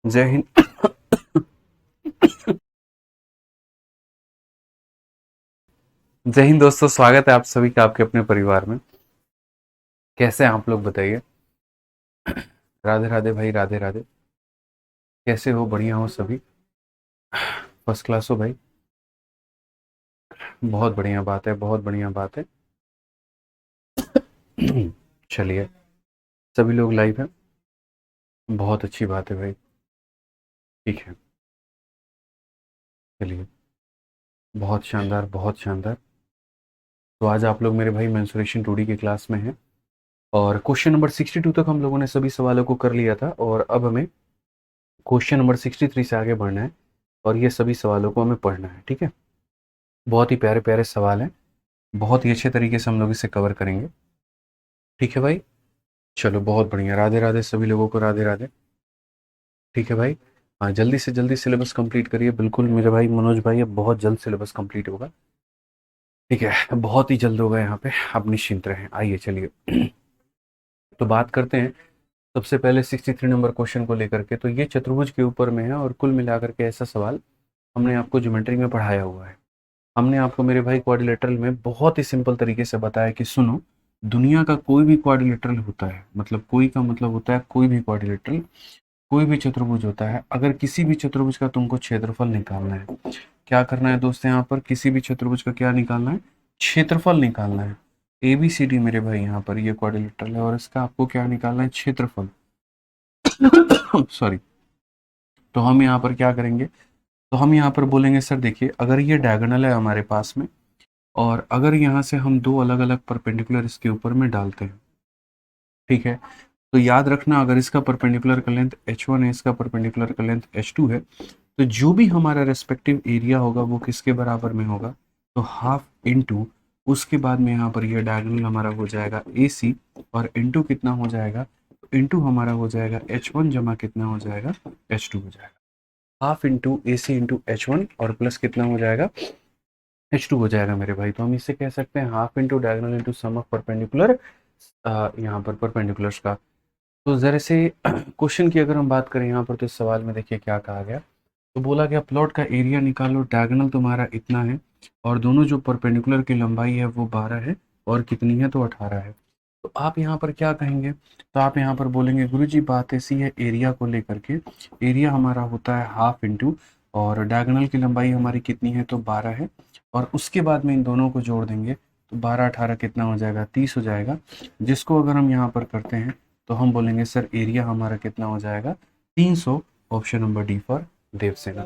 जय हिंद। जय हिंद दोस्तों, स्वागत है आप सभी का आपके अपने परिवार में। कैसे हैं आप लोग बताइए। राधे राधे भाई, राधे राधे। कैसे हो? बढ़िया हो सभी? फर्स्ट क्लास हो भाई। बहुत बढ़िया बात है, बहुत बढ़िया बात है। चलिए, सभी लोग लाइव हैं। बहुत अच्छी बात है भाई। ठीक है, चलिए। बहुत शानदार, बहुत शानदार। तो आज आप लोग मेरे भाई मेंसुरेशन 2D की क्लास में हैं और क्वेश्चन नंबर 62 तक हम लोगों ने सभी सवालों को कर लिया था और अब हमें क्वेश्चन नंबर 63 से आगे बढ़ना है और ये सभी सवालों को हमें पढ़ना है। ठीक है, बहुत ही प्यारे प्यारे सवाल हैं। बहुत ही अच्छे तरीके से हम लोग इसे कवर करेंगे। ठीक है भाई, चलो बहुत बढ़िया। राधे राधे सभी लोगों को, राधे राधे। ठीक है भाई। हाँ, जल्दी से जल्दी सिलेबस कंप्लीट करिए। बिल्कुल मेरे भाई मनोज भाई, अब बहुत जल्द सिलेबस कंप्लीट होगा। ठीक है, बहुत ही जल्द होगा यहाँ पे, आप निश्चिंत रहें। आइए चलिए। तो बात करते हैं सबसे पहले 63 नंबर क्वेश्चन को लेकर के। तो ये चतुर्भुज के ऊपर में है और कुल मिलाकर के ऐसा सवाल हमने आपको ज्योमेट्री में पढ़ाया हुआ है। हमने आपको मेरे भाई क्वाड्रिलेटरल में बहुत ही सिंपल तरीके से बताया कि सुनो, दुनिया का कोई भी क्वाड्रिलेटरल होता है, मतलब कोई का मतलब होता है कोई भी क्वाड्रिलेटरल, कोई भी चतुर्भुज होता है। अगर किसी भी चतुर्भुज का तुमको क्षेत्रफल निकालना है, क्या करना है दोस्तों? यहाँ पर किसी भी चतुर्भुज का क्या निकालना है? क्षेत्रफल निकालना है। ए बी सी डी मेरे भाई, यहाँ पर ये क्वाड्रिलेटरल है और इसका आपको क्या निकालना है? क्षेत्रफल। सॉरी। तो हम यहाँ पर क्या करेंगे? तो हम यहाँ पर बोलेंगे सर देखिए, अगर ये डायगोनल है हमारे पास में और अगर यहाँ से हम दो अलग अलग परपेंडिकुलर इसके ऊपर में डालते हैं, ठीक है, तो याद रखना अगर इसका परपेंडिकुलर का लेंथ h1 है, इसका परपेंडिकुलर का लेंथ h2 है, तो जो भी हमारा रेस्पेक्टिव एरिया होगा वो किसके बराबर में होगा? तो हाफ इंटू, उसके बाद में यहाँ पर ये डायगोनल हमारा हो जाएगा AC और इंटू कितना हो जाएगा? इंटू हमारा हो जाएगा h1 जमा कितना हो जाएगा? h2 हो जाएगा। Half into AC into h1 और प्लस कितना हो जाएगा? h2 हो जाएगा मेरे भाई। तो हम इसे कह सकते हैं half into diagonal into sum of perpendicular, यहाँ पर परपेंडिकुलर्स का। तो ज़रा से क्वेश्चन की अगर हम बात करें यहाँ पर, तो इस सवाल में देखिए क्या कहा गया। तो बोला गया प्लॉट का एरिया निकालो, डायगोनल तुम्हारा इतना है और दोनों जो परपेंडिकुलर की लंबाई है वो 12 है और कितनी है? तो 18 है। तो आप यहाँ पर क्या कहेंगे? तो आप यहाँ पर बोलेंगे गुरुजी बात ऐसी है एरिया को लेकर के, एरिया हमारा होता है हाफ इंटू और डायगोनल की लंबाई हमारी कितनी है? तो 12 है और उसके बाद में इन दोनों को जोड़ देंगे तो 12 18 कितना हो जाएगा? 30 हो जाएगा। जिसको अगर हम यहाँ पर करते हैं तो हम बोलेंगे सर एरिया हमारा कितना हो जाएगा? 300। Option number D for Devsena.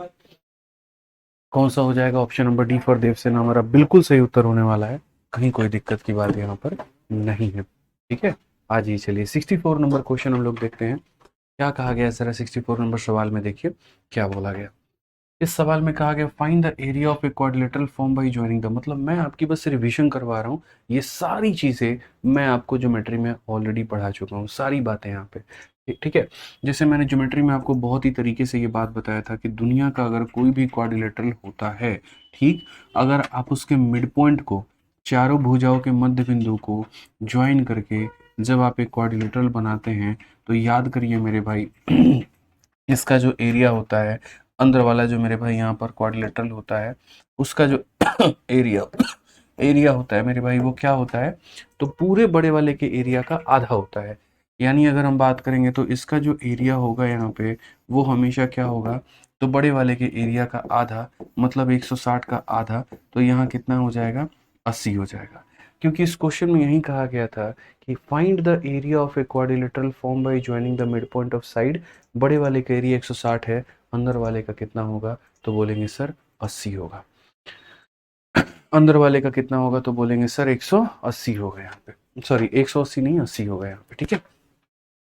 कौन सा हो जाएगा? Option number D for Devsena हमारा बिल्कुल सही उत्तर होने वाला है। कहीं कोई दिक्कत की बात यहाँ पर नहीं है। ठीक है, आज ही चलिए 64 नंबर क्वेश्चन हम लोग देखते हैं क्या कहा गया है। जरा 64 नंबर सवाल में देखिए क्या बोला गया। इस सवाल में कहा गया find the area of a quadrilateral form by joining the, मतलब मैं आपकी बस रिवीजन करवा रहा हूँ। ये सारी चीज़ें मैं आपको ज्योमेट्री में ऑलरेडी पढ़ा चुका हूँ, सारी बातें यहाँ पे। ठीक है, जैसे मैंने ज्योमेट्री में आपको बहुत ही तरीके से ये बात बताया था कि दुनिया का अगर कोई भी क्वाड्रिलेटरल होता है, ठीक, अगर आप उसके मिड पॉइंट को, चारों भुजाओं के मध्य बिंदु को ज्वाइन करके जब आप एक क्वाड्रिलेटरल बनाते हैं, तो याद करिए मेरे भाई इसका जो एरिया होता है, अंदर वाला जो मेरे भाई यहाँ पर क्वाड्रिलेटरल होता है, उसका जो एरिया एरिया होता है मेरे भाई, वो क्या होता है? तो पूरे बड़े वाले के एरिया का आधा होता है। यानी अगर हम बात करेंगे तो इसका जो एरिया होगा यहाँ पे, वो हमेशा क्या होगा? तो बड़े वाले के एरिया का आधा, मतलब 160 का आधा। तो यहाँ कितना हो जाएगा? 80 हो जाएगा। क्योंकि इस क्वेश्चन में यही कहा गया था कि find the area of a quadrilateral form by joining the mid point of side. बड़े वाले का एरिया 160 है, अंदर वाले का कितना होगा? तो बोलेंगे सर 80 होगा। अंदर वाले का कितना होगा? तो बोलेंगे सर 180 होगा यहाँ पे। सॉरी, 180 नहीं, 80 होगा यहाँ पे। ठीक है,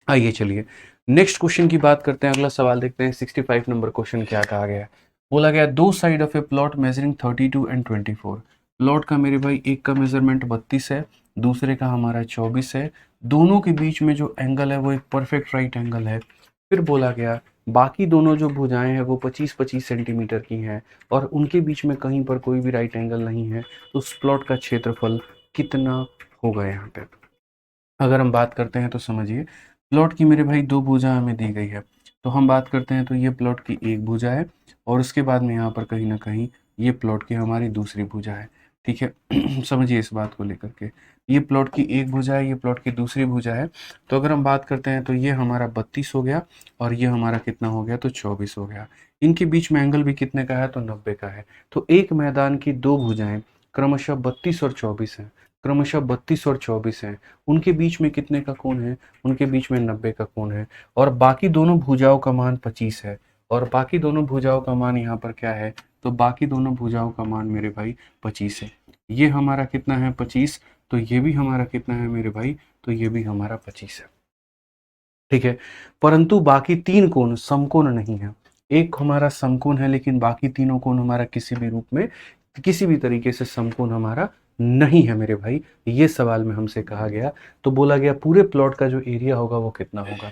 आइए चलिए नेक्स्ट क्वेश्चन की बात करते हैं। अगला सवाल देखते हैं 65 नंबर क्वेश्चन क्या कहा गया है। बोला गया दो side of A plot measuring 32 and 24। Plot का मेरे भाई एक का मेजरमेंट 32 है, दूसरे का हमारा 24 है। दोनों के बीच में जो एंगल है वो एक परफेक्ट राइट एंगल है। फिर बोला गया बाकी दोनों जो भुजाएं हैं वो 25-25 सेंटीमीटर की हैं और उनके बीच में कहीं पर कोई भी राइट एंगल नहीं है। तो उस प्लॉट का क्षेत्रफल कितना होगा यहाँ पे? अगर हम बात करते हैं तो समझिए, प्लॉट की मेरे भाई दो भुजा हमें दी गई है। तो हम बात करते हैं तो ये प्लॉट की एक भुजा है और उसके बाद में यहाँ पर कहीं ना कहीं ये प्लॉट की हमारी दूसरी भुजा है। ठीक है समझिए इस बात को लेकर के, ये प्लॉट की एक भुजा है, ये प्लॉट की दूसरी भुजा है। तो अगर हम बात करते हैं तो ये हमारा 32 हो गया और ये हमारा कितना हो गया, तो 24 हो गया। इनके बीच में एंगल भी कितने का है, तो 90 का है। तो एक मैदान की दो भुजाएं क्रमशः 32 और 24 हैं, क्रमशः 32 और 24 हैं। उनके बीच में कितने का कोण है, उनके बीच में 90 का कोण है। और बाकी दोनों भुजाओं का मान 25 है, और बाकी दोनों भुजाओं का मान यहाँ पर क्या है, तो बाकी दोनों भुजाओं का मान मेरे भाई 25 है। ये हमारा कितना है, 25। तो ये भी हमारा कितना है मेरे भाई, तो ये भी हमारा 25 है। ठीक है, परंतु बाकी तीन कोण समकोण नहीं है। एक हमारा समकोण है लेकिन बाकी तीनों कोण हमारा किसी भी रूप में, किसी भी तरीके से समकोण हमारा नहीं है मेरे भाई। ये सवाल में हमसे कहा गया। तो बोला गया पूरे प्लॉट का जो एरिया होगा वो कितना होगा।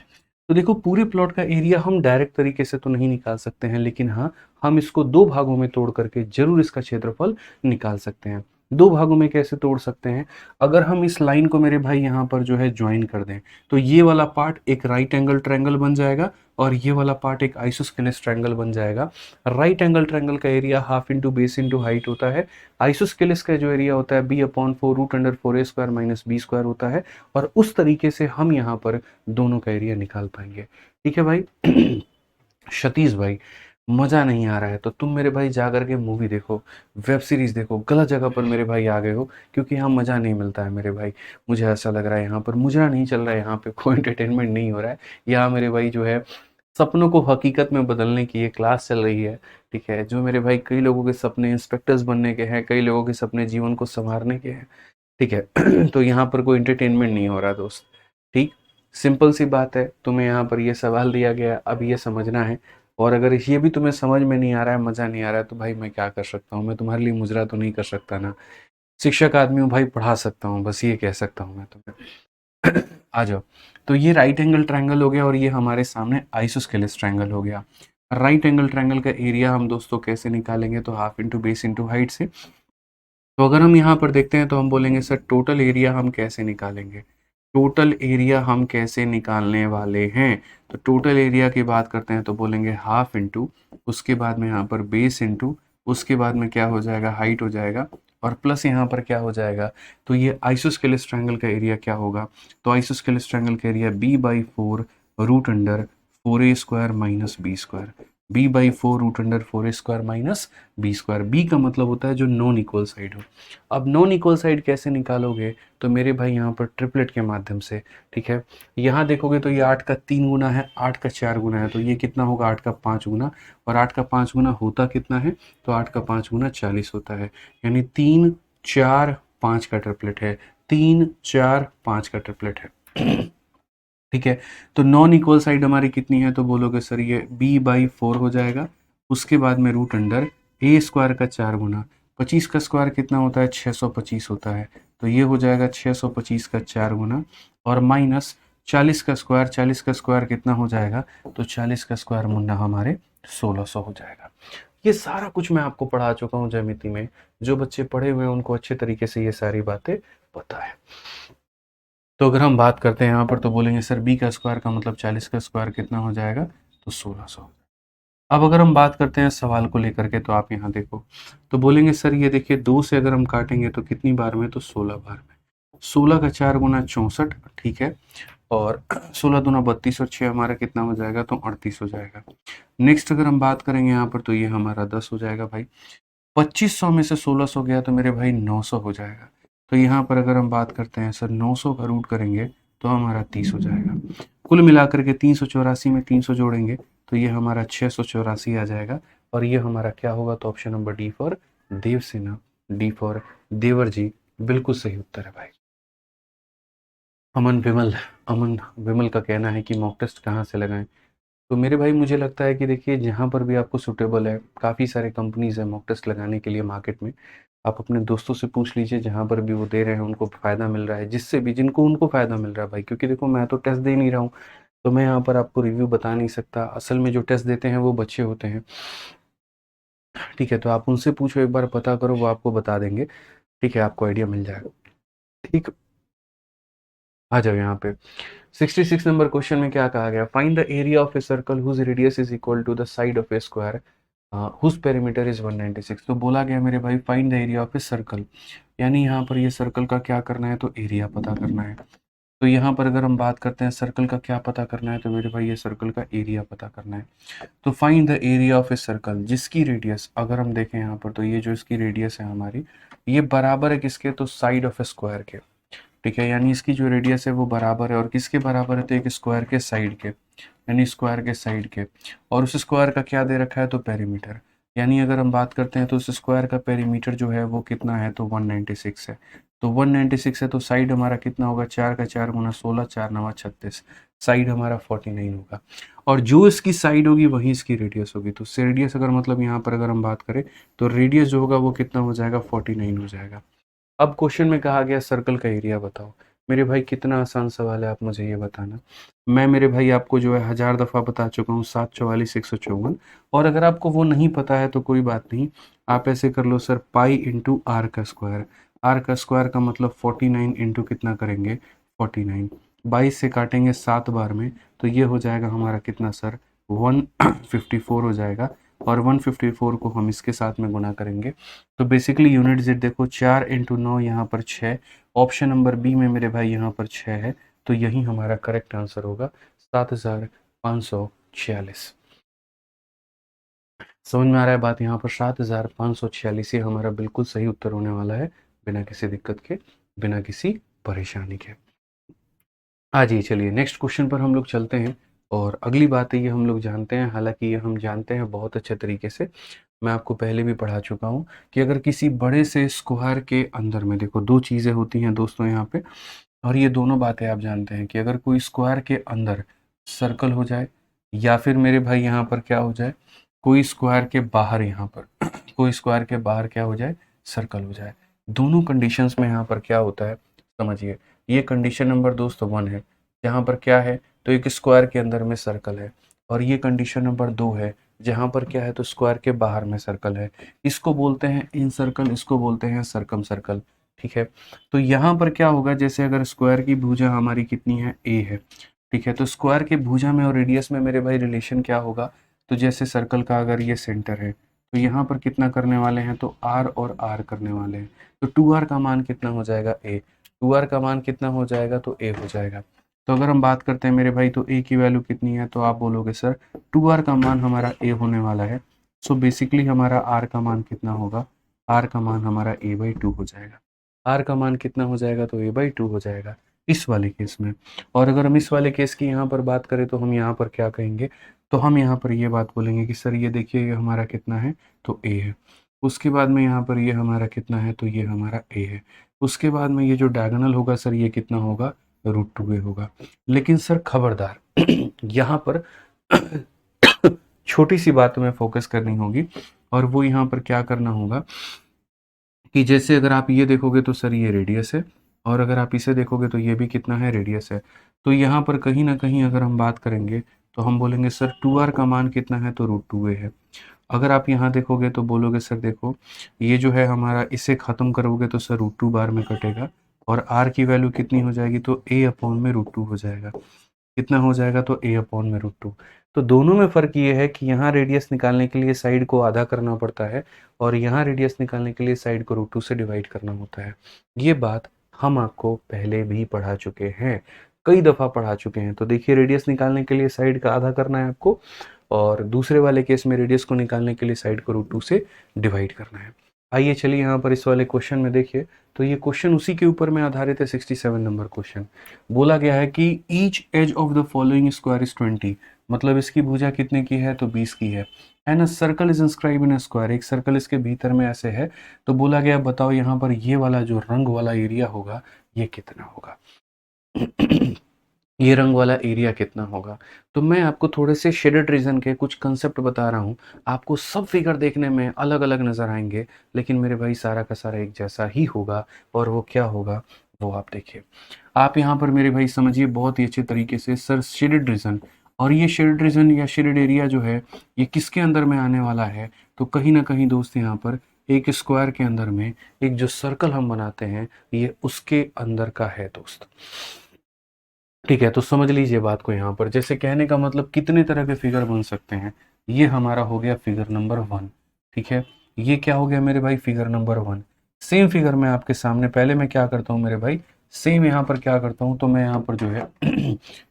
तो देखो पूरे प्लॉट का एरिया हम डायरेक्ट तरीके से तो नहीं निकाल सकते हैं, लेकिन हाँ, हम इसको दो भागों में तोड़ करके जरूर इसका क्षेत्रफल निकाल सकते हैं। दो भागों में कैसे तोड़ सकते हैं, अगर हम इस लाइन को मेरे भाई यहाँ पर जो है ज्वाइन कर दें, तो ये वाला पार्ट एक राइट एंगल ट्रायंगल बन जाएगा और ये वाला पार्ट एक आइसोस्केलेस ट्रायंगल बन जाएगा। राइट एंगल ट्रायंगल का area half into base into height होता है। आइसोस्केलेस का जो एरिया होता है b upon 4 root under 4a² minus b square होता है। और उस तरीके से हम यहाँ पर दोनों का एरिया निकाल पाएंगे। ठीक है भाई सतीश भाई, मजा नहीं आ रहा है तो तुम मेरे भाई जा करके मूवी देखो, वेब सीरीज देखो। गलत जगह पर मेरे भाई आ गए हो, क्योंकि यहाँ मजा नहीं मिलता है मेरे भाई। मुझे ऐसा लग रहा है यहाँ पर मुजरा नहीं चल रहा है, यहाँ पे कोई एंटरटेनमेंट नहीं हो रहा है। यहाँ मेरे भाई जो है सपनों को हकीकत में बदलने की ये क्लास चल रही है। ठीक है, जो मेरे भाई कई लोगों के सपने इंस्पेक्टर्स बनने के हैं, कई लोगों के सपने जीवन को संवारने के हैं। ठीक है तो यहाँ पर कोई एंटरटेनमेंट नहीं हो रहा दोस्त। ठीक, सिंपल सी बात है, तुम्हें यहाँ पर ये सवाल दिया गया, अब ये समझना है। और अगर ये भी तुम्हें समझ में नहीं आ रहा है, मज़ा नहीं आ रहा है, तो भाई मैं क्या कर सकता हूँ, मैं तुम्हारे लिए मुजरा तो नहीं कर सकता ना। शिक्षक आदमी हूँ भाई, पढ़ा सकता हूँ, बस ये कह सकता हूँ मैं तुम्हें आ जाओ। तो ये राइट एंगल ट्रायंगल हो गया और ये हमारे सामने आइसोस्केलेस ट्रायंगल हो गया। राइट एंगल ट्रायंगल का एरिया हम दोस्तों कैसे निकालेंगे, तो half into base into height से। तो अगर हम यहाँ पर देखते हैं तो हम बोलेंगे सर टोटल एरिया हम कैसे निकालेंगे, टोटल एरिया हम कैसे निकालने वाले हैं। तो टोटल एरिया की बात करते हैं तो बोलेंगे हाफ इंटू, उसके बाद में यहाँ पर बेस इंटू, उसके बाद में क्या हो जाएगा, हाइट हो जाएगा, और प्लस यहाँ पर क्या हो जाएगा, तो ये आइसोस्केलेस ट्रायंगल का एरिया क्या होगा, तो आइसोस्केलेस ट्रायंगल का area b/4 root under 4a² minus b square. b/4 root under 4a² minus b square. B का मतलब होता है जो नॉन इक्वल साइड हो। अब नॉन इक्वल साइड कैसे निकालोगे, तो मेरे भाई यहाँ पर ट्रिपलेट के माध्यम से। ठीक है, यहाँ देखोगे तो ये 8 का 3 गुना है, 8 का 4 गुना है, तो ये कितना होगा, 8 का 5 गुना। और 8 का 5 गुना होता कितना है, तो 8 का 5 गुना 40 होता है। यानी 3 4 5 का ट्रिपलेट है, 3 4 5 का ट्रिपलेट है ठीक है, तो नॉन इक्वल साइड हमारी कितनी है, तो बोलोगे सर ये b/4 हो जाएगा, उसके बाद में रूट अंडर a² का 4 गुना 25 का स्क्वायर कितना होता है, 625 होता है। तो ये हो जाएगा 625 का 4 गुना और माइनस 40 का स्क्वायर, 40 का स्क्वायर कितना हो जाएगा, तो 40 का स्क्वायर मुन्ना हमारे 1600 हो जाएगा। ये सारा कुछ मैं आपको पढ़ा चुका हूँ ज्यामिति में। जो बच्चे पढ़े हुए हैं उनको अच्छे तरीके से ये सारी बातें पता है। तो अगर हम बात करते हैं यहाँ पर तो बोलेंगे सर b का स्क्वायर का मतलब 40 का स्क्वायर कितना हो जाएगा, तो 1600। अब अगर हम बात करते हैं सवाल को लेकर के, तो आप यहाँ देखो, तो बोलेंगे सर ये देखिए 2 से अगर हम काटेंगे तो कितनी बार में, तो 16 बार में। 16 का 4 गुना 64, ठीक है, और 16 दूना 32 और 6 हमारा कितना हो जाएगा, तो 38 हो जाएगा। नेक्स्ट अगर हम बात करेंगे यहाँ पर तो ये हमारा 10 हो जाएगा भाई। 2500 में से 1600 गया तो मेरे भाई 900 हो जाएगा। तो यहाँ पर अगर हम बात करते हैं सर 900 का रूट करेंगे तो हमारा 30 हो जाएगा। कुल मिलाकर के 384 में 300 जोड़ेंगे तो ये हमारा 684 आ जाएगा। और ये हमारा क्या होगा, तो option number D for Devsena, D for देवर जी, बिल्कुल सही उत्तर है भाई। अमन विमल का कहना है कि मॉक टेस्ट कहाँ से लगाएं। तो मेरे भाई मुझे लगता है कि देखिए जहाँ पर भी आपको सूटेबल है, काफ़ी सारे कंपनीज है मॉक टेस्ट लगाने के लिए मार्केट में। आप अपने दोस्तों से पूछ लीजिए, जहाँ पर भी वो दे रहे हैं उनको फ़ायदा मिल रहा है, जिससे भी जिनको उनको फ़ायदा मिल रहा है भाई। क्योंकि देखो मैं तो टेस्ट दे नहीं रहा हूँ, तो मैं यहाँ पर आपको रिव्यू बता नहीं सकता। असल में जो टेस्ट देते हैं वो बच्चे होते हैं। ठीक है, तो आप उनसे पूछो, एक बार पता करो, वो आपको बता देंगे। ठीक है, आपको आइडिया मिल जाएगा। ठीक। आ जाओ यहाँ पे 66 नंबर क्वेश्चन में क्या कहा गया, find the area of a circle whose radius is equal to the side of a square whose perimeter is 196। तो बोला गया मेरे भाई find the area of a circle, यानी यहाँ पर ये सर्कल का क्या करना है, तो एरिया पता करना है। तो यहाँ पर अगर हम बात करते हैं सर्कल का क्या पता करना है, तो मेरे भाई ये सर्कल का एरिया पता करना है। तो find the area of a circle जिसकी रेडियस, अगर हम देखें यहाँ पर, तो ये जो इसकी रेडियस है हमारी, ये बराबर है किसके, तो साइड ऑफ ए स्क्वायर के। ठीक है, यानी इसकी जो रेडियस है वो बराबर है, और किसके बराबर है, तो एक स्क्वायर के साइड के, यानी स्क्वायर के साइड के। और उस स्क्वायर का क्या दे रखा है, तो पेरीमीटर। यानी अगर हम बात करते हैं तो उस स्क्वायर का पेरीमीटर जो है वो कितना है, तो 196 है। तो 196 है, तो साइड हमारा कितना होगा, 4 का 4 गुना 16, 4 नवा 36, साइड हमारा 49 होगा। और जो इसकी साइड होगी वही इसकी रेडियस होगी। तो रेडियस अगर मतलब यहाँ पर अगर हम बात करें तो रेडियस जो होगा वो कितना हो जाएगा, 49 हो जाएगा। अब क्वेश्चन में कहा गया सर्कल का एरिया बताओ। मेरे भाई कितना आसान सवाल है, आप मुझे ये बताना। मैं मेरे भाई आपको जो है 1000 दफ़ा बता चुका हूँ, 744 154। और अगर आपको वो नहीं पता है तो कोई बात नहीं, आप ऐसे कर लो सर, पाई इंटू आर का स्क्वायर। आर का स्क्वायर का मतलब 49 इंटू कितना करेंगे, 49। 22 से काटेंगे 7 बार में, तो ये हो जाएगा हमारा कितना सर, 154 हो जाएगा। और 154 को हम इसके साथ में गुना करेंगे, तो बेसिकली यूनिट जेड देखो, 4 इंटू 9 यहाँ पर 6। ऑप्शन नंबर बी में मेरे भाई यहाँ पर 6 है, तो यही हमारा करेक्ट आंसर होगा, 7546। समझ में आ रहा है बात, यहाँ पर 7546 ये हमारा बिल्कुल सही उत्तर होने वाला है, बिना किसी दिक्कत के, बिना किसी परेशानी के। आज ही चलिए नेक्स्ट क्वेश्चन पर हम लोग चलते हैं। और अगली बात है, ये हम लोग जानते हैं, हालांकि ये हम जानते हैं बहुत अच्छे तरीके से, मैं आपको पहले भी पढ़ा चुका हूँ, कि अगर किसी बड़े से स्क्वायर के अंदर में, देखो दो चीज़ें होती हैं दोस्तों यहाँ पे, और ये दोनों बातें आप जानते हैं कि अगर कोई स्क्वायर के अंदर सर्कल हो जाए, या फिर मेरे भाई यहाँ पर क्या हो जाए, कोई स्क्वायर के बाहर यहाँ पर कोई स्क्वायर के बाहर क्या हो जाए, सर्कल हो जाए, दोनों कंडीशंस में यहाँ पर क्या होता है, समझिए। ये कंडीशन नंबर दोस्तों 1 है, जहाँ पर क्या है, तो एक स्क्वायर के अंदर में सर्कल है। और ये कंडीशन नंबर 2 है, जहाँ पर क्या है, तो स्क्वायर के बाहर में सर्कल है। इसको बोलते हैं इन सर्कल, इसको बोलते हैं सरकम सर्कल। ठीक है, तो यहाँ पर क्या होगा, जैसे अगर स्क्वायर की भुजा हमारी कितनी है, ए है। ठीक है, तो स्क्वायर के भुजा में और रेडियस में मेरे भाई रिलेशन क्या होगा, तो जैसे सर्कल का अगर ये सेंटर है, तो यहाँ पर कितना करने वाले हैं, तो आर और आर करने वाले हैं। तो 2r का मान कितना हो जाएगा, ए। 2r का मान कितना हो जाएगा, तो ए हो जाएगा। तो अगर हम बात करते हैं मेरे भाई, तो ए की वैल्यू कितनी है, तो आप बोलोगे सर 2r का मान हमारा ए होने वाला है। सो बेसिकली हमारा आर का मान कितना होगा, आर का मान हमारा a/2 हो जाएगा। आर का मान कितना हो जाएगा, तो a/2 हो जाएगा इस वाले केस में। और अगर हम इस वाले केस की यहाँ पर बात करें, तो हम यहाँ पर क्या कहेंगे, तो हम यहाँ पर ये बात बोलेंगे कि सर ये देखिए, ये हमारा कितना है, तो a है। उसके बाद में यहाँ पर ये हमारा कितना है, तो ये हमारा a है। उसके बाद में ये जो डायगोनल होगा सर, ये कितना होगा, √2a होगा। लेकिन सर खबरदार यहाँ पर छोटी सी बात में फोकस करनी होगी, और वो यहाँ पर क्या करना होगा, कि जैसे अगर आप ये देखोगे तो सर ये रेडियस है, और अगर आप इसे देखोगे तो ये भी कितना है, रेडियस है। तो यहाँ पर कहीं ना कहीं अगर हम बात करेंगे, तो हम बोलेंगे सर 2r का मान कितना है, तो √2a है। अगर आप यहाँ देखोगे तो बोलोगे सर देखो, ये जो है हमारा, इसे ख़त्म करोगे तो सर √2 बार में कटेगा, और r की वैल्यू कितनी हो जाएगी, तो a/√2 हो जाएगा। कितना हो जाएगा, तो a/√2। तो दोनों में फ़र्क ये है कि यहाँ रेडियस निकालने के लिए साइड को आधा करना पड़ता है, और यहाँ रेडियस निकालने के लिए साइड को √2 से डिवाइड करना होता है। ये बात हम आपको पहले भी पढ़ा चुके हैं, कई दफ़ा पढ़ा चुके हैं। तो देखिए, रेडियस निकालने के लिए साइड का आधा करना है आपको, और दूसरे वाले केस में रेडियस को निकालने के लिए साइड को √2 से डिवाइड करना है। आइए चलिए यहाँ पर इस वाले क्वेश्चन में देखिए, तो ये क्वेश्चन उसी के ऊपर में आधारित है, 67 नंबर क्वेश्चन। बोला गया है कि each edge of the following square is 20, मतलब इसकी भुजा कितने की है, तो 20 की है। And a circle is inscribe in a square, एक सर्कल इसके भीतर में ऐसे है। तो बोला गया बताओ यहाँ पर ये वाला जो रंग वाला एरिया होगा, ये कितना होगा ये रंग वाला एरिया कितना होगा। तो मैं आपको थोड़े से शेडेड रीजन के कुछ कंसेप्ट बता रहा हूँ, आपको सब फिगर देखने में अलग अलग नज़र आएंगे, लेकिन मेरे भाई सारा का सारा एक जैसा ही होगा। और वो क्या होगा, वो आप देखिए। आप यहाँ पर मेरे भाई समझिए बहुत ही अच्छे तरीके से, सर शेडेड रीजन, और ये शेडेड रीजन या शेडेड एरिया जो है, ये किसके अंदर में आने वाला है, तो कहीं ना कहीं दोस्त यहाँ पर एक स्क्वायर के अंदर में एक जो सर्कल हम बनाते हैं, ये उसके अंदर का है दोस्त। ठीक है, तो समझ लीजिए बात को यहाँ पर, जैसे कहने का मतलब कितने तरह के फिगर बन सकते हैं। ये हमारा हो गया फिगर नंबर 1। ठीक है, ये क्या हो गया मेरे भाई, फिगर नंबर 1। सेम फिगर मैं आपके सामने, पहले मैं क्या करता हूँ मेरे भाई, सेम यहाँ पर क्या करता हूँ, तो मैं यहाँ पर जो है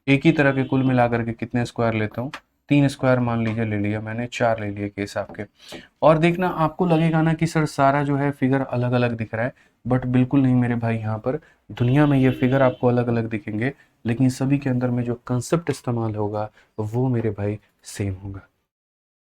एक ही तरह के कुल मिला करके कितने स्क्वायर लेता हूँ, 3 स्क्वायर मान लीजिए ले लिया मैंने, 4 ले लिए केस आपके। और देखना आपको लगेगा ना कि सर सारा जो है फिगर अलग अलग दिख रहा है, बट बिल्कुल नहीं मेरे भाई, यहाँ पर दुनिया में ये फिगर आपको अलग अलग दिखेंगे, लेकिन सभी के अंदर में जो कंसेप्ट इस्तेमाल होगा वो मेरे भाई सेम होगा।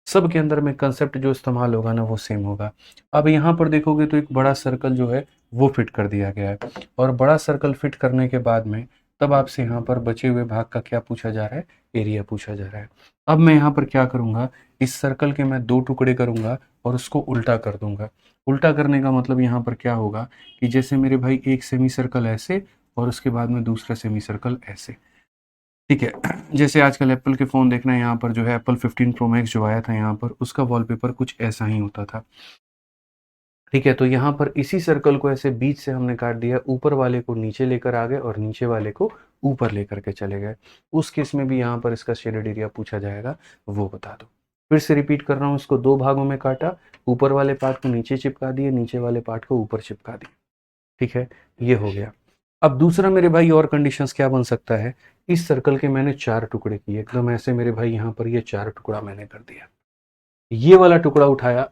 सब के अंदर में कंसेप्ट जो इस्तेमाल होगा ना वो सेम होगा। अब यहाँ पर देखोगे तो एक बड़ा सर्कल जो है वो फिट कर दिया गया है, और बड़ा सर्कल फिट करने के बाद में तब आपसे यहाँ पर बचे हुए भाग का क्या पूछा जा रहा है, एरिया पूछा जा रहा है। अब मैं यहाँ पर क्या करूँगा, इस सर्कल के मैं 2 टुकड़े करूँगा और उसको उल्टा कर दूंगा। उल्टा करने का मतलब यहाँ पर क्या होगा कि जैसे मेरे भाई एक सेमी सर्कल ऐसे और उसके बाद में दूसरा सेमी सर्कल ऐसे। ठीक है, जैसे आजकल एप्पल के फ़ोन देखना है, यहाँ पर जो है एप्पल 15 प्रो मैक्स जो आया था यहाँ पर, उसका वॉलपेपर कुछ ऐसा ही होता था। ठीक है, तो यहाँ पर इसी सर्कल को ऐसे बीच से हमने काट दिया, ऊपर वाले को नीचे लेकर आ गए और नीचे वाले को ऊपर लेकर के चले गए। उस केस में भी यहाँ पर इसका शेडेड एरिया पूछा जाएगा, वो बता दो। फिर से रिपीट कर रहा हूँ, इसको 2 भागों में काटा, ऊपर वाले पार्ट को नीचे चिपका दिए, नीचे वाले पार्ट को ऊपर चिपका दिए। ठीक है, ये हो गया। अब दूसरा मेरे भाई और कंडीशंस क्या बन सकता है, इस सर्कल के मैंने 4 टुकड़े किए, एकदम ऐसे मेरे भाई यहाँ पर ये 4 टुकड़ा मैंने कर दिया। ये वाला टुकड़ा उठाया,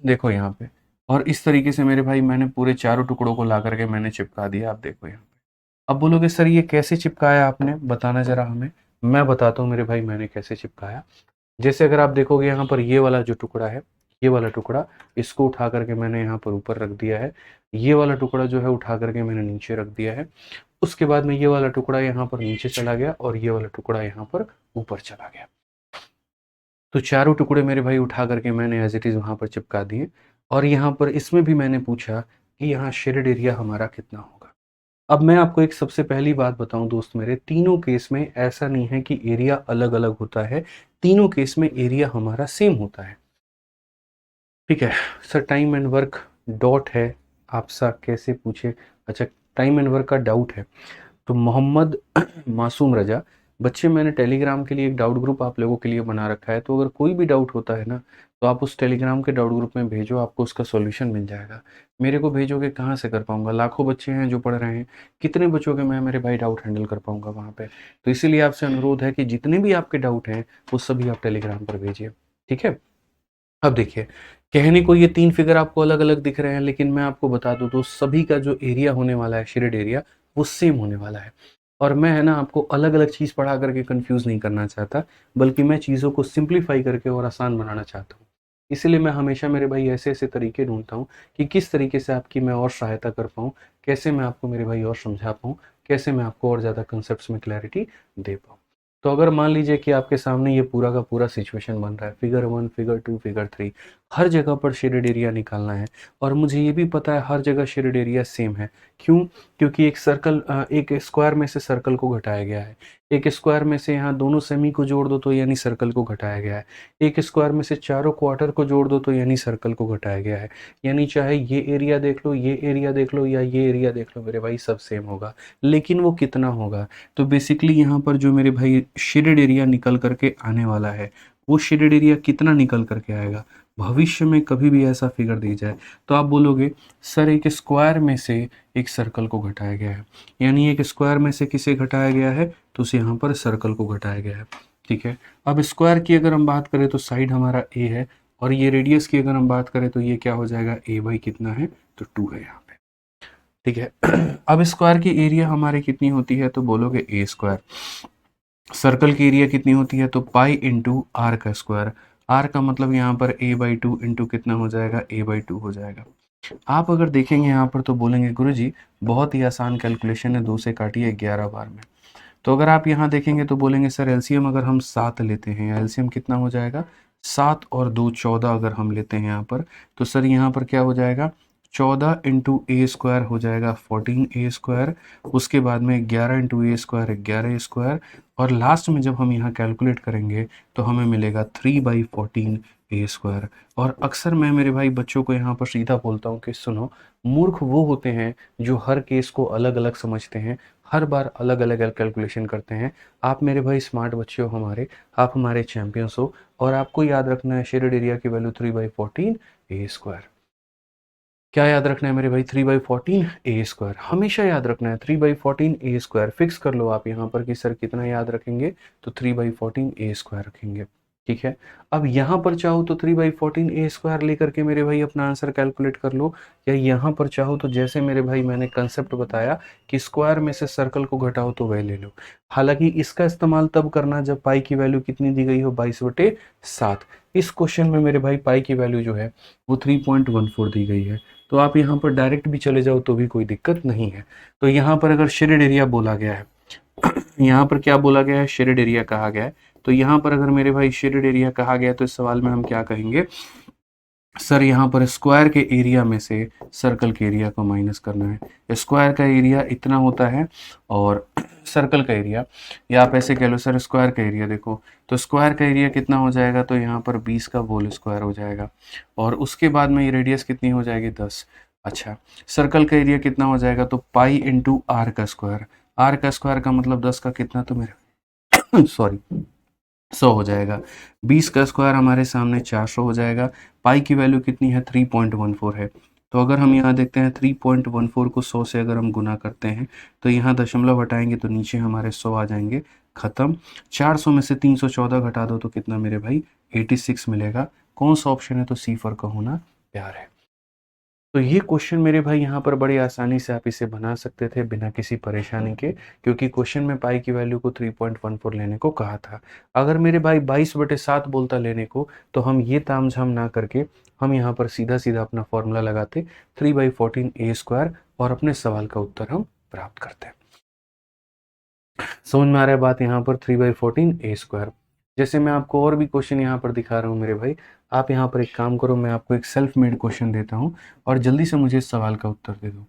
देखो यहाँ पे, और इस तरीके से मेरे भाई मैंने पूरे चारों टुकड़ों को ला करके मैंने चिपका दिया। आप देखो यहाँ पे। अब बोलोगे सर ये कैसे चिपकाया आपने, बताना जरा हमें। मैं बताता हूँ मेरे भाई मैंने कैसे चिपकाया। जैसे अगर आप देखोगे यहाँ पर ये वाला जो टुकड़ा है, ये वाला टुकड़ा, इसको उठा करके मैंने यहाँ पर ऊपर रख दिया है। ये वाला टुकड़ा जो है उठा करके मैंने नीचे रख दिया है। उसके बाद में ये वाला टुकड़ा यहाँ पर नीचे चला गया और ये वाला टुकड़ा यहाँ पर ऊपर चला गया। तो चारों टुकड़े मेरे भाई उठा करके मैंने एज इट इज़ वहाँ पर चिपका दिए। और यहाँ पर इसमें भी मैंने पूछा कि यहाँ शेडेड एरिया हमारा कितना होगा। अब मैं आपको एक सबसे पहली बात बताऊं दोस्त मेरे, तीनों केस में ऐसा नहीं है कि एरिया अलग अलग होता है, तीनों केस में एरिया हमारा सेम होता है। ठीक है sir, time and work dot है, आपसा कैसे पूछे, अच्छा टाइम एंड वर्क का डाउट है, तो मोहम्मद मासूम रजा, बच्चे मैंने टेलीग्राम के लिए एक डाउट ग्रुप आप लोगों के लिए बना रखा है, तो अगर कोई भी डाउट होता है ना तो आप उस टेलीग्राम के डाउट ग्रुप में भेजो, आपको उसका सॉल्यूशन मिल जाएगा। मेरे को भेजोगे कहाँ से कर पाऊंगा, लाखों बच्चे हैं जो पढ़ रहे हैं, कितने बच्चों के मैं मेरे भाई डाउट हैंडल कर पाऊंगा वहाँ पे। तो इसीलिए आपसे अनुरोध है कि जितने भी आपके डाउट हैं वो सभी आप टेलीग्राम पर भेजिए। ठीक है, अब देखिए, कहने को ये 3 फिगर आपको अलग अलग दिख रहे हैं, लेकिन मैं आपको बता दूं तो सभी का जो एरिया होने वाला है, शेडेड एरिया, वो सेम होने वाला है। और मैं है ना आपको अलग अलग चीज़ पढ़ा करके कंफ्यूज नहीं करना चाहता, बल्कि मैं चीज़ों को सिंप्लीफाई करके और आसान बनाना चाहता हूँ। इसलिए मैं हमेशा मेरे भाई ऐसे ऐसे तरीके ढूंढता हूँ कि किस तरीके से आपकी मैं और सहायता कर पाऊँ, कैसे मैं आपको मेरे भाई और समझा पाऊँ, कैसे मैं आपको और ज़्यादा कंसेप्ट में क्लैरिटी दे पाऊँ। तो अगर मान लीजिए कि आपके सामने ये पूरा का पूरा सिचुएशन बन रहा है, फिगर 1, फिगर 2, फिगर 3, हर जगह पर शेडेड एरिया निकालना है, और मुझे ये भी पता है हर जगह शेडेड एरिया सेम है। क्यों? क्योंकि एक सर्कल, एक स्क्वायर में से सर्कल को घटाया गया है, एक स्क्वायर में से यहाँ दोनों सेमी को जोड़ दो तो यानी सर्कल को घटाया गया है, एक स्क्वायर में से चारों क्वार्टर को जोड़ दो तो यानी सर्कल को घटाया गया है। यानी चाहे ये एरिया देख लो, ये एरिया देख लो, या ये एरिया देख लो मेरे भाई, सब सेम होगा, लेकिन वो कितना होगा। तो बेसिकली यहाँ पर जो मेरे भाई शेडेड एरिया निकल करके आने वाला है, वो शेडेड एरिया कितना निकल करके आएगा, भविष्य में कभी भी ऐसा फिगर दी जाए तो आप बोलोगे सर एक स्क्वायर में से एक सर्कल को घटाया गया है, यानी एक स्क्वायर में से किसे घटाया गया है, तो उसे यहाँ पर सर्कल को घटाया गया है। ठीक है, अब स्क्वायर की अगर हम बात करें तो साइड हमारा ए है, और ये रेडियस की अगर हम बात करें तो ये क्या हो जाएगा, ए बाई कितना है, तो 2 है यहाँ पे। ठीक है, अब स्क्वायर की एरिया हमारी कितनी होती है, तो बोलोगे ए स्क्वायर। सर्कल की एरिया कितनी होती है, तो पाई इंटू आर का स्क्वायर। आर का मतलब यहाँ पर ए बाई 2 इंटू कितना हो जाएगा, ए बाई 2 हो जाएगा। आप अगर देखेंगे यहाँ पर तो बोलेंगे गुरुजी बहुत ही आसान कैलकुलेशन है, 2 से काटिए 11 बार में। तो अगर आप यहाँ देखेंगे तो बोलेंगे सर एलसीएम अगर हम 7 लेते हैं, एलसीएम कितना हो जाएगा, 7 और 2 14 अगर हम लेते हैं यहाँ पर, तो सर यहाँ पर क्या हो जाएगा, 14 इंटू ए स्क्वायर हो जाएगा 14 a स्क्वायर, उसके बाद में 11 into A square 11 a square, और लास्ट में जब हम यहाँ कैलकुलेट करेंगे तो हमें मिलेगा 3/14 a स्क्वायर। और अक्सर मैं मेरे भाई बच्चों को यहाँ पर सीधा बोलता हूँ कि सुनो, मूर्ख वो होते हैं जो हर केस को अलग अलग समझते हैं, हर बार अलग अलग कैलकुलेशन करते हैं। आप मेरे भाई स्मार्ट बच्चे हो हमारे, आप हमारे चैंपियंस हो, और आपको याद रखना है शेडेड एरिया की वैल्यू 3/14 a स्क्वायर। क्या याद रखना है मेरे भाई? 3/14 a स्क्वायर हमेशा याद रखना है। 3/14 a स्क्वायर फिक्स कर लो आप यहाँ पर कि सर कितना याद रखेंगे, तो 3/14 a स्क्वायर रखेंगे। ठीक है, अब यहाँ पर चाहो तो 3/14 a स्क्वायर लेकर के मेरे भाई अपना आंसर कैलकुलेट कर लो, या यहाँ पर चाहो तो जैसे मेरे भाई मैंने कंसेप्ट बताया कि स्क्वायर में से सर्कल को घटाओ तो वह ले लो। हालांकि इसका इस्तेमाल तब करना जब पाई की वैल्यू कितनी दी गई हो, 22/7। इस क्वेश्चन में मेरे भाई पाई की वैल्यू जो है वो 3.14 दी गई है, तो आप यहाँ पर डायरेक्ट भी चले जाओ तो भी कोई दिक्कत नहीं है। तो यहाँ पर अगर शेडेड एरिया बोला गया है, यहाँ पर क्या बोला गया है? शेडेड एरिया कहा गया है। तो यहाँ पर अगर मेरे भाई शेडेड एरिया कहा गया है तो इस सवाल में हम क्या कहेंगे? सर यहाँ पर स्क्वायर के एरिया में से सर्कल के एरिया को माइनस करना है। स्क्वायर का एरिया इतना होता है और सर्कल का एरिया, या आप ऐसे कह लो सर स्क्वायर का एरिया देखो, तो स्क्वायर का एरिया कितना हो जाएगा? तो यहाँ पर 20 का होल स्क्वायर हो जाएगा, और उसके बाद में ये रेडियस कितनी हो जाएगी? 10। अच्छा, सर्कल का एरिया कितना हो जाएगा? तो पाई इंटू आर का स्क्वायर। आर का स्क्वायर का मतलब 10 का कितना, तो मेरे सॉरी 100 हो जाएगा। 20 का स्क्वायर हमारे सामने 400 हो जाएगा। पाई की वैल्यू कितनी है? 3.14 है। तो अगर हम यहाँ देखते हैं 3.14 को 100 से अगर हम गुना करते हैं तो यहाँ दशमलव हटाएंगे तो नीचे हमारे 100 आ जाएंगे, खत्म। 400 में से 314 घटा दो तो कितना मेरे भाई? 86 मिलेगा। कौन सा ऑप्शन है? तो सी फॉर का होना प्यार है। तो ये क्वेश्चन मेरे भाई यहाँ पर बड़ी आसानी से आप इसे बना सकते थे बिना किसी परेशानी के, क्योंकि क्वेश्चन में पाई की वैल्यू को 3.14 लेने को कहा था। अगर मेरे भाई 22/7 बोलता लेने को, तो हम ये तामझाम ना करके हम यहाँ पर सीधा सीधा अपना फॉर्मूला लगाते 3/14 a स्क्वायर, और अपने सवाल का उत्तर हम प्राप्त करते। समझ में आ रहा है बात? यहाँ पर 3/14 a स्क्वायर। जैसे मैं आपको और भी क्वेश्चन यहाँ पर दिखा रहा हूँ मेरे भाई, आप यहाँ पर एक काम करो, मैं आपको एक सेल्फ मेड क्वेश्चन देता हूँ और जल्दी से मुझे इस सवाल का उत्तर दे दो।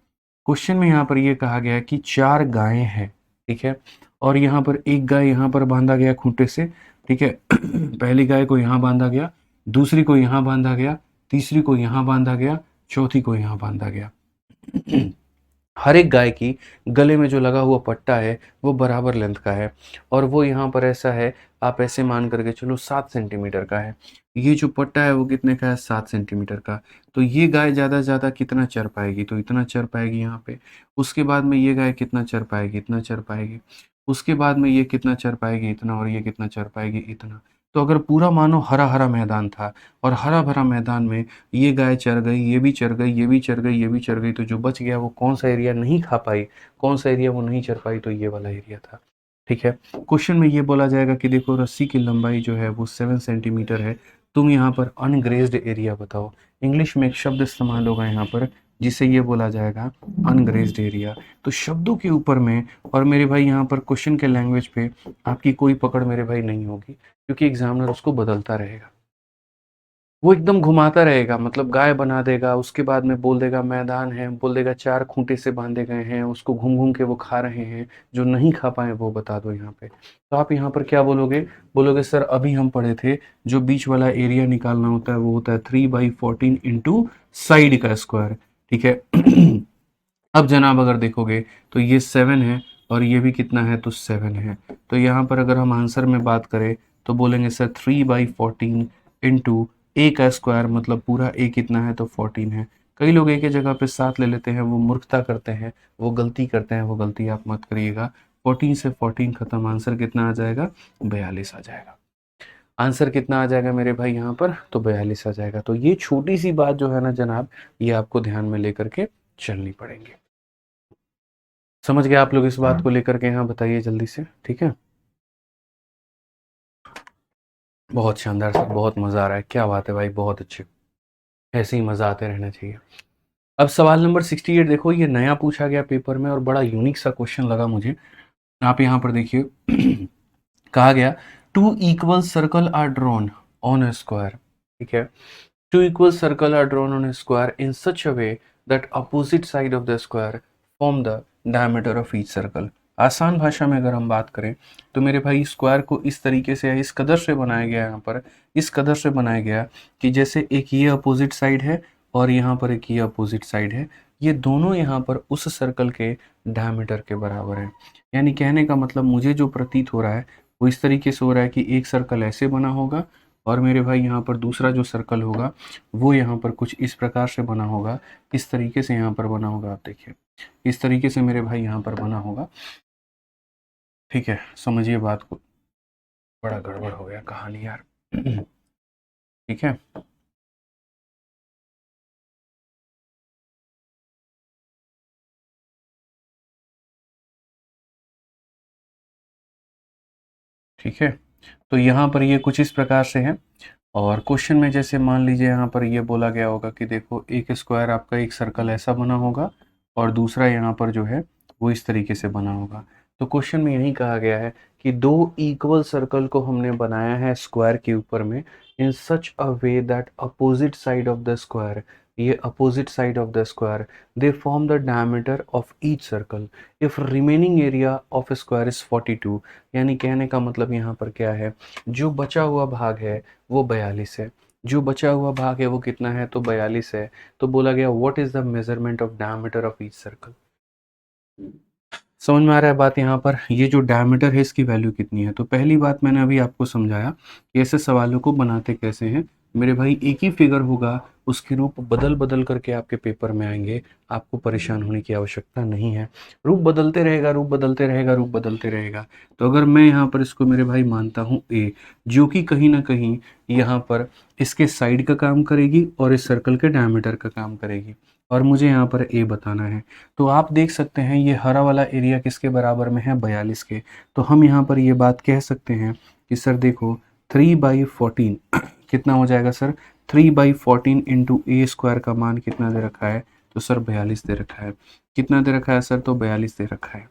क्वेश्चन में यहाँ पर ये कहा गया है कि 4 गायें हैं, ठीक है, और यहाँ पर एक गाय यहाँ पर बांधा गया खूंटे से, ठीक है। पहली गाय को यहाँ बांधा गया, दूसरी को यहाँ बांधा गया, तीसरी को यहाँ बांधा गया, चौथी को यहाँ बांधा गया। हर एक गाय की गले में जो लगा हुआ पट्टा है वो बराबर लेंथ का है, और वो यहाँ पर ऐसा है, आप ऐसे मान करके चलो 7 सेंटीमीटर का है। ये जो पट्टा है वो कितने का है? 7 सेंटीमीटर का। तो ये गाय ज़्यादा से ज़्यादा कितना चर पाएगी? तो इतना चर पाएगी यहाँ पे। उसके बाद में ये गाय कितना चर पाएगी? इतना चर पाएगी। उसके बाद में ये कितना चर पाएगी? इतना। और ये कितना चर पाएगी? इतना। तो अगर पूरा मानो हरा हरा मैदान था, और हरा भरा मैदान में ये गाय चर गई, ये भी चर गई, ये भी चर गई, ये भी चर गई, तो जो बच गया वो कौन सा एरिया नहीं खा पाई, कौन सा एरिया वो नहीं चर पाई? तो ये वाला एरिया था, ठीक है। क्वेश्चन में ये बोला जाएगा कि देखो रस्सी की लंबाई जो है वो 7 सेंटीमीटर है, तुम यहाँ पर अनग्रेज्ड एरिया बताओ। इंग्लिश में एक शब्द इस्तेमाल होगा यहाँ पर जिसे ये बोला जाएगा अनग्रेज्ड एरिया। तो शब्दों के ऊपर में, और मेरे भाई यहाँ पर क्वेश्चन के लैंग्वेज पे आपकी कोई पकड़ मेरे भाई नहीं होगी, क्योंकि एग्जामिनर उसको बदलता रहेगा, वो एकदम घुमाता रहेगा, मतलब गाय बना देगा, उसके बाद में बोल देगा मैदान है, बोल देगा 4 खूंटे से बांधे गए हैं, उसको घूम घूम के वो खा रहे हैं, जो नहीं खा पाए वो बता दो यहाँ पे। तो आप यहाँ पर क्या बोलोगे? बोलोगे सर अभी हम पढ़े थे जो बीच वाला एरिया निकालना होता है वो होता है 3/14 इंटू साइड का स्क्वायर, ठीक है। अब जनाब अगर देखोगे तो ये 7 है, और ये भी कितना है? तो 7 है। तो यहाँ पर अगर हम आंसर में बात करें तो बोलेंगे सर 3/14 इंटू ए का स्क्वायर, मतलब पूरा ए कितना है? तो 14 है। कई लोग ए की जगह पे 7 ले लेते हैं, वो मूर्खता करते हैं, वो गलती करते हैं, वो गलती आप मत करिएगा। 14 से 14 खत्म, आंसर कितना आ जाएगा? 42 आ जाएगा। आंसर कितना आ जाएगा मेरे भाई यहाँ पर? तो 42 आ जाएगा। तो ये छोटी सी बात जो है ना जनाब, ये आपको ध्यान में लेकर के चलनी पड़ेंगी। समझ गए आप लोग इस बात को लेकर के? यहाँ बताइए जल्दी से, ठीक है। बहुत शानदार सर, बहुत मज़ा आ रहा है, क्या बात है भाई, बहुत अच्छे। ऐसे ही मज़ा आते रहना चाहिए। अब सवाल नंबर 68 देखो, ये नया पूछा गया पेपर में और बड़ा यूनिक सा क्वेश्चन लगा मुझे। आप यहाँ पर देखिए, कहा गया 2 equal circle are drawn on a square, ठीक है। Two equal circles are drawn on a square in such a way that opposite side of the square form the diameter of each circle. आसान भाषा में अगर हम बात करें तो मेरे भाई स्क्वायर को इस तरीके से इस कदर से बनाया गया यहाँ पर, इस कदर से बनाया गया कि जैसे एक ये अपोजिट साइड है और यहाँ पर एक ये अपोजिट साइड है, ये दोनों यहाँ पर उस सर्कल के डायमीटर के बराबर है। यानी कहने का मतलब मुझे जो प्रतीत हो रहा है वो इस तरीके से हो रहा है कि एक सर्कल ऐसे बना होगा और मेरे भाई यहाँ पर दूसरा जो सर्कल होगा वो यहाँ पर कुछ इस प्रकार से बना होगा, इस तरीके से यहाँ पर बना होगा। आप देखिए इस तरीके से मेरे भाई यहाँ पर बना होगा। ठीक है, समझिए बात को। बड़ा गड़बड़ हो गया कहानी यार। ठीक है, ठीक है। तो यहाँ पर ये कुछ इस प्रकार से है और क्वेश्चन में जैसे मान लीजिए यहाँ पर ये बोला गया होगा कि देखो एक स्क्वायर आपका एक सर्कल ऐसा बना होगा और दूसरा यहाँ पर जो है वो इस तरीके से बना होगा। तो क्वेश्चन में यही कहा गया है कि दो इक्वल सर्कल को हमने बनाया है स्क्वायर के ऊपर में in such a way that opposite side of the square, ये opposite side of the square they form the diameter of each circle if remaining area of square is 42। यानी कहने का मतलब यहाँ पर क्या है, जो बचा हुआ भाग है वो 42 है, जो बचा हुआ भाग है वो कितना है तो 42 है। तो बोला गया what is the measurement of diameter of each circle. समझ में आ रहा है बात यहाँ पर, ये जो डायमीटर है इसकी वैल्यू कितनी है। तो पहली बात मैंने अभी आपको समझाया कि ऐसे सवालों को बनाते कैसे हैं। मेरे भाई एक ही फिगर होगा, उसके रूप बदल बदल करके आपके पेपर में आएंगे, आपको परेशान होने की आवश्यकता नहीं है। रूप बदलते रहेगा, रूप बदलते रहेगा, रूप बदलते रहेगा। तो अगर मैं यहाँ पर इसको मेरे भाई मानता हूँ ए, जो कि कहीं ना कहीं यहाँ पर इसके साइड का काम करेगी और इस सर्कल के डायमीटर का काम करेगी और मुझे यहाँ पर ए बताना है। तो आप देख सकते हैं ये हरा वाला एरिया किसके बराबर में है, 42 के। तो हम यहाँ पर ये बात कह सकते हैं कि सर देखो 3/14 कितना हो जाएगा सर, 3/14 इंटू ए स्क्वायर का मान कितना दे रखा है तो सर 42 दे रखा है। कितना दे रखा है सर तो 42 दे रखा है।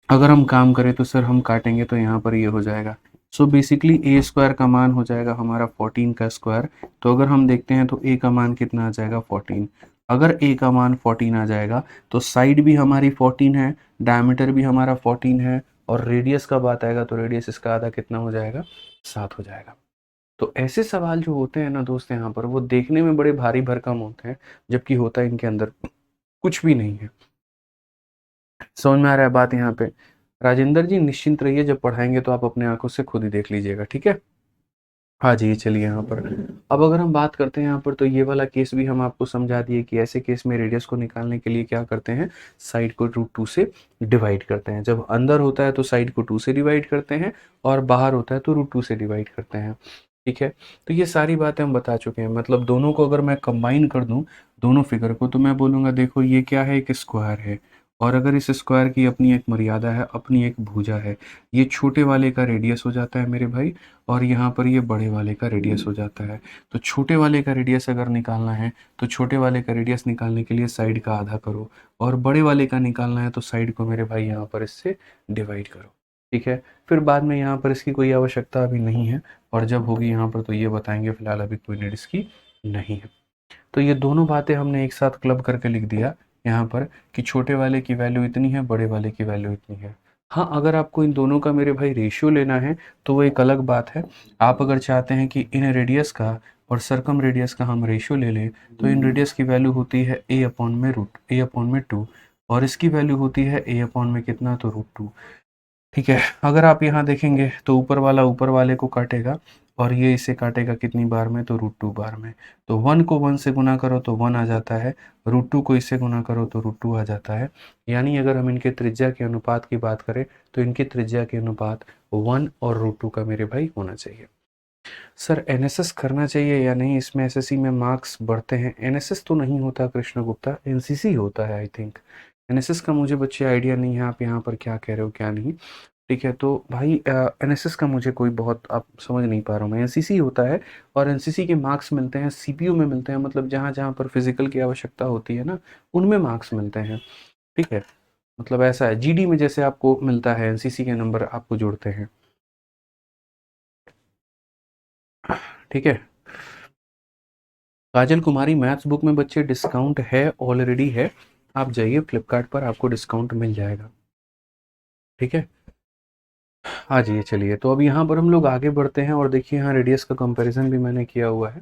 अगर हम काम करें तो सर हम काटेंगे तो यहाँ पर ये हो जाएगा। सो बेसिकली ए स्क्वायर का मान हो जाएगा हमारा 14 का स्क्वायर। तो अगर हम देखते हैं तो ए का मान कितना आ जाएगा 14। अगर ए का मान 14 आ जाएगा तो साइड भी हमारी 14 है, डायमीटर भी हमारा 14 है और रेडियस का बात आएगा तो रेडियस इसका आधा कितना हो जाएगा, 7 हो जाएगा। तो ऐसे सवाल जो होते हैं ना दोस्त यहाँ पर वो देखने में बड़े भारी भरकम होते हैं, जबकि होता है इनके अंदर कुछ भी नहीं है। समझ में आ रहा है बात यहाँ पे। राजेंद्र जी निश्चिंत रहिए, जब पढ़ाएंगे तो आप अपने आंखों से खुद ही देख लीजिएगा, ठीक है। हाँ जी, चलिए यहाँ पर अब अगर हम बात करते हैं यहाँ पर, तो ये वाला केस भी हम आपको समझा दिए कि ऐसे केस में रेडियस को निकालने के लिए क्या करते हैं, साइड को √2 से डिवाइड करते हैं। जब अंदर होता है तो साइड को 2 से डिवाइड करते हैं और बाहर होता है तो √2 से डिवाइड करते हैं। ठीक है, तो ये सारी बातें हम बता चुके हैं। मतलब दोनों को अगर मैं कंबाइन कर दूं, दोनों फिगर को, तो मैं बोलूँगा देखो ये क्या है, एक स्क्वायर है और अगर इस स्क्वायर की अपनी एक मर्यादा है, अपनी एक भुजा है। ये छोटे वाले का रेडियस हो जाता है मेरे भाई और यहाँ पर ये बड़े वाले का रेडियस हो जाता है। तो छोटे वाले का रेडियस अगर निकालना है तो छोटे वाले का रेडियस निकालने के लिए साइड का आधा करो और बड़े वाले का निकालना है तो साइड को मेरे भाई यहाँ पर इससे डिवाइड करो। ठीक है, फिर बाद में यहाँ पर इसकी कोई आवश्यकता अभी नहीं है और जब होगी यहाँ पर तो ये बताएंगे, फिलहाल अभी कोई नीड इसकी नहीं है। तो ये दोनों बातें हमने एक साथ क्लब करके लिख दिया यहाँ पर कि छोटे वाले की वैल्यू इतनी है, बड़े वाले की वैल्यू इतनी है। हाँ, अगर आपको इन दोनों का मेरे भाई रेशियो लेना है तो वो एक अलग बात है। आप अगर चाहते हैं कि इन रेडियस का और सरकम रेडियस का हम रेशियो ले लें तो इन रेडियस की वैल्यू होती है a/√2 और इसकी वैल्यू होती है a/ में कितना तो √2। ठीक है, अगर आप यहाँ देखेंगे तो ऊपर वाला ऊपर वाले को काटेगा और ये इसे काटेगा कितनी बार में तो √2 बार में। तो 1 को 1 से गुना करो तो 1 आ जाता है, √2 को इससे गुना करो तो √2 आ जाता है। यानी अगर हम इनके त्रिज्या के अनुपात की बात करें तो इनकी त्रिज्या के अनुपात 1 और √2 का मेरे भाई होना चाहिए। सर एनएसएस करना चाहिए या नहीं, इसमें एसएससी में मार्क्स बढ़ते हैं। एनएसएस तो नहीं होता कृष्ण गुप्ता, एनसीसी होता है आई थिंक। एनएसएस का मुझे बच्चे आइडिया नहीं है, आप यहाँ पर क्या कह रहे हो क्या नहीं। ठीक है, तो भाई एनएसएस का मुझे कोई बहुत आप समझ नहीं पा रहा हूँ मैं। एनसीसी होता है और एनसीसी के मार्क्स मिलते हैं सीपीयू में मिलते हैं, मतलब जहाँ जहाँ पर फिजिकल की आवश्यकता होती है ना उनमें मार्क्स मिलते हैं। ठीक है, मतलब ऐसा है जीडी में जैसे आपको मिलता है, एनसीसी के नंबर आपको जोड़ते हैं। ठीक है, काजल कुमारी मैथ्स बुक में बच्चे डिस्काउंट है, ऑलरेडी है, आप जाइए फ्लिपकार्ट पर, आपको डिस्काउंट मिल जाएगा। ठीक है, हाँ जी, चलिए तो अब यहाँ पर हम लोग आगे बढ़ते हैं और देखिए यहाँ रेडियस का कंपैरिजन भी मैंने किया हुआ है।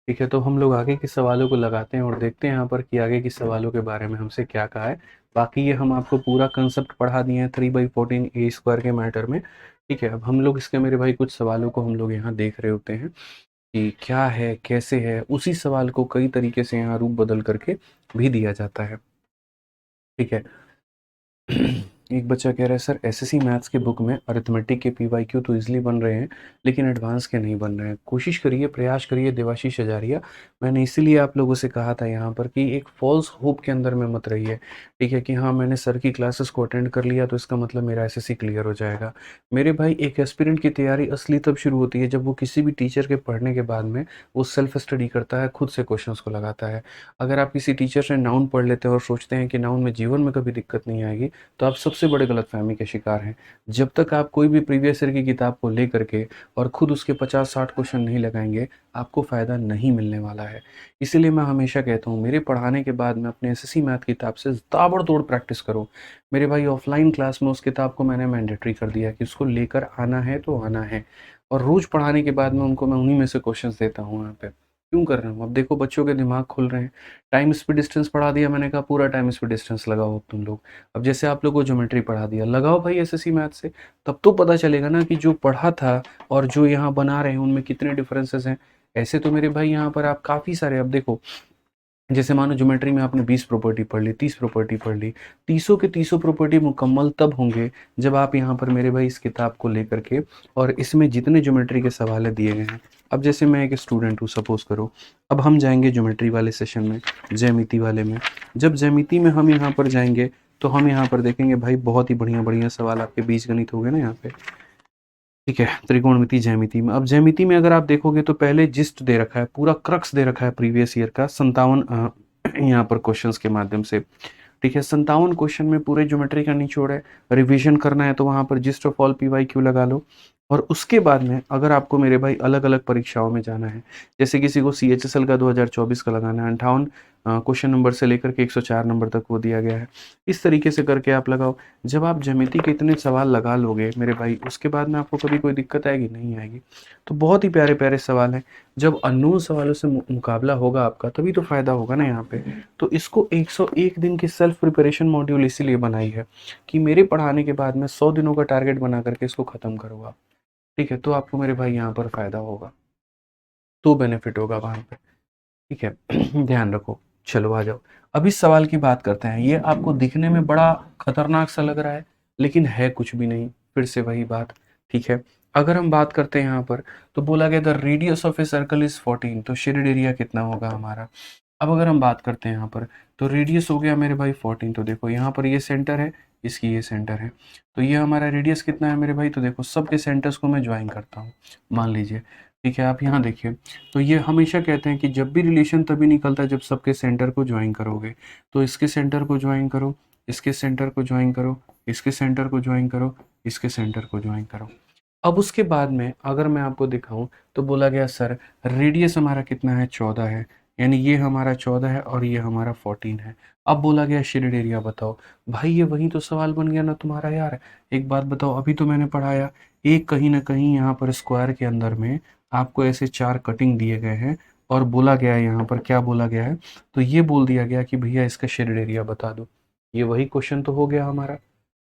ठीक है, तो हम लोग आगे के सवालों को लगाते हैं और देखते हैं यहाँ पर कि आगे के सवालों के बारे में हमसे क्या कहा है। बाकी ये हम आपको पूरा कंसेप्ट पढ़ा दिए हैं 3/14 ए स्क्वायर के मैटर में। ठीक है, अब हम लोग इसके मेरे भाई कुछ सवालों को हम लोग यहाँ देख रहे होते हैं कि क्या है, कैसे है, उसी सवाल को कई तरीके से यहाँ रूप बदल करके भी दिया जाता है। ठीक है। एक बच्चा कह रहा है सर एसएससी मैथ्स के बुक में अरिथमेटिक के पीवाईक्यू तो इजीली बन रहे हैं लेकिन एडवांस के नहीं बन रहे हैं। कोशिश करिए, प्रयास करिए देवाशीष हजारिया। मैंने इसीलिए आप लोगों से कहा था यहाँ पर कि एक फॉल्स होप के अंदर में मत रहिए। ठीक है, कि हाँ मैंने सर की क्लासेस को अटेंड कर लिया तो इसका मतलब मेरा एसएससी क्लियर हो जाएगा। मेरे भाई, एक एस्पिरेंट की तैयारी असली तब शुरू होती है जब वो किसी भी टीचर के पढ़ने के बाद में वो सेल्फ स्टडी करता है, खुद से क्वेश्चंस को लगाता है। अगर आप किसी टीचर से नाउन पढ़ लेते हैं और सोचते हैं कि नाउन में जीवन में कभी दिक्कत नहीं आएगी, तो आप सबसे बड़े गलतफ़हमी के शिकार हैं। जब तक आप कोई भी प्रीवियस ईयर की किताब को लेकर के और खुद उसके 50-60 क्वेश्चन नहीं लगाएँगे, आपको फ़ायदा नहीं मिलने वाला है। इसीलिए मैं हमेशा कहता हूँ, मेरे पढ़ाने के बाद में अपने एसएससी मैथ किताब से ताबड़तोड़ प्रैक्टिस करो। मेरे भाई, ऑफ़लाइन क्लास में उस किताब को मैंने मैंडेटरी कर दिया कि उसको लेकर आना है तो आना है, और रोज़ पढ़ाने के बाद में उनको मैं उन्हीं में से क्वेश्चंस देता हूँ यहाँ पे। क्यों कर रहा हूँ? अब देखो बच्चों के दिमाग खुल रहे हैं। टाइम स्पीड डिस्टेंस पढ़ा दिया, मैंने कहा पूरा टाइम स्पीड डिस्टेंस लगाओ अब तुम लोग। अब जैसे आप लोगों को ज्योमेट्री पढ़ा दिया, लगाओ भाई एसएससी मैथ से, तब तो पता चलेगा ना कि जो पढ़ा था और जो यहाँ बना रहे हैं उनमें कितने डिफरेंसेस हैं। ऐसे तो मेरे भाई यहाँ पर आप काफ़ी सारे, अब देखो जैसे मानो ज्योमेट्री में आपने 20 प्रॉपर्टी पढ़ ली, 30 प्रॉपर्टी पढ़ ली, तीसों के तीसों प्रॉपर्टी मुकम्मल तब होंगे जब आप यहाँ पर मेरे भाई इस किताब को लेकर के, और इसमें जितने ज्योमेट्री के सवाल दिए गए हैं। अब जैसे मैं एक स्टूडेंट हूँ, सपोज करो, अब हम जाएंगे ज्योमेट्री वाले सेशन में, ज्यामिति वाले में। जब ज्यामिति में हम यहाँ पर जाएंगे तो हम यहाँ पर देखेंगे भाई बहुत ही बढ़िया बढ़िया सवाल आपके बीजगणित हो गए ना यहाँ पे। ठीक है, त्रिकोणमिति ज्यामिति में, अब ज्यामिति में अगर आप देखोगे तो पहले जिस्ट दे रखा है, पूरा क्रक्स दे रखा है प्रीवियस ईयर का 57 यहाँ पर क्वेश्चंस के माध्यम से। ठीक है, 57 क्वेश्चन में पूरे ज्योमेट्री का निचोड़ है। रिवीजन करना है तो वहां पर जिस्ट ऑफ ऑल पीवाईक्यू लगा लो। और उसके बाद में अगर आपको मेरे भाई अलग अलग परीक्षाओं में जाना है, जैसे किसी को सीएचएसएल का 2024 का लगाना है, 58 क्वेश्चन नंबर से लेकर के 104 नंबर तक वो दिया गया है। इस तरीके से करके आप लगाओ। जब आप ज्यामिति के इतने सवाल लगा लोगे मेरे भाई, उसके बाद में आपको कभी कोई दिक्कत आएगी नहीं आएगी। तो बहुत ही प्यारे प्यारे सवाल हैं। जब अननोन सवालों से मुकाबला होगा आपका, तभी तो फायदा होगा ना यहाँ पे। तो इसको 101 दिन की सेल्फ प्रिपरेशन मॉड्यूल इसीलिए बनाई है कि मेरे पढ़ाने के बाद में 100 दिनों का टारगेट बना करके इसको खत्म करो आप। ठीक है, तो आपको मेरे भाई यहाँ पर फायदा होगा, तो बेनिफिट होगा वहां पे। ठीक है, ध्यान रखो। चलो आ जाओ, अब इस सवाल की बात करते हैं। ये आपको दिखने में बड़ा खतरनाक सा लग रहा है, लेकिन है कुछ भी नहीं। फिर से वही बात। ठीक है, अगर हम बात करते हैं यहाँ पर, तो बोला गया the radius of a circle is 14, तो शेडेड एरिया कितना होगा हमारा। अब अगर हम बात करते हैं यहाँ पर, तो रेडियस हो गया मेरे भाई 14, तो देखो यहाँ पर ये सेंटर है, इसकी ये सेंटर है, तो ये हमारा रेडियस कितना है मेरे भाई। तो देखो सबके सेंटर्स को मैं ज्वाइन करता हूँ, मान लीजिए। ठीक है, आप यहाँ देखिए, तो ये हमेशा कहते हैं कि जब भी रिलेशन तभी निकलता है जब सबके सेंटर को ज्वाइन करोगे। तो इसके सेंटर को ज्वाइन करो, इसके सेंटर को ज्वाइन करो, इसके सेंटर को ज्वाइन करो, इसके सेंटर को ज्वाइन करो। अब उसके बाद में अगर मैं आपको दिखाऊं, तो बोला गया सर रेडियस हमारा कितना है, 14 है, यानी ये हमारा 14 है और ये हमारा 14 है। अब बोला गया शेडेड एरिया बताओ। भाई ये वही तो सवाल बन गया ना तुम्हारा यार। एक बात बताओ, अभी तो मैंने पढ़ाया, एक कहीं ना कहीं यहाँ पर स्क्वायर के अंदर में आपको ऐसे 4 कटिंग दिए गए हैं, और बोला गया है यहाँ पर क्या बोला गया है, तो ये बोल दिया गया कि भैया इसका शेडेड एरिया बता दो। ये वही क्वेश्चन तो हो गया हमारा।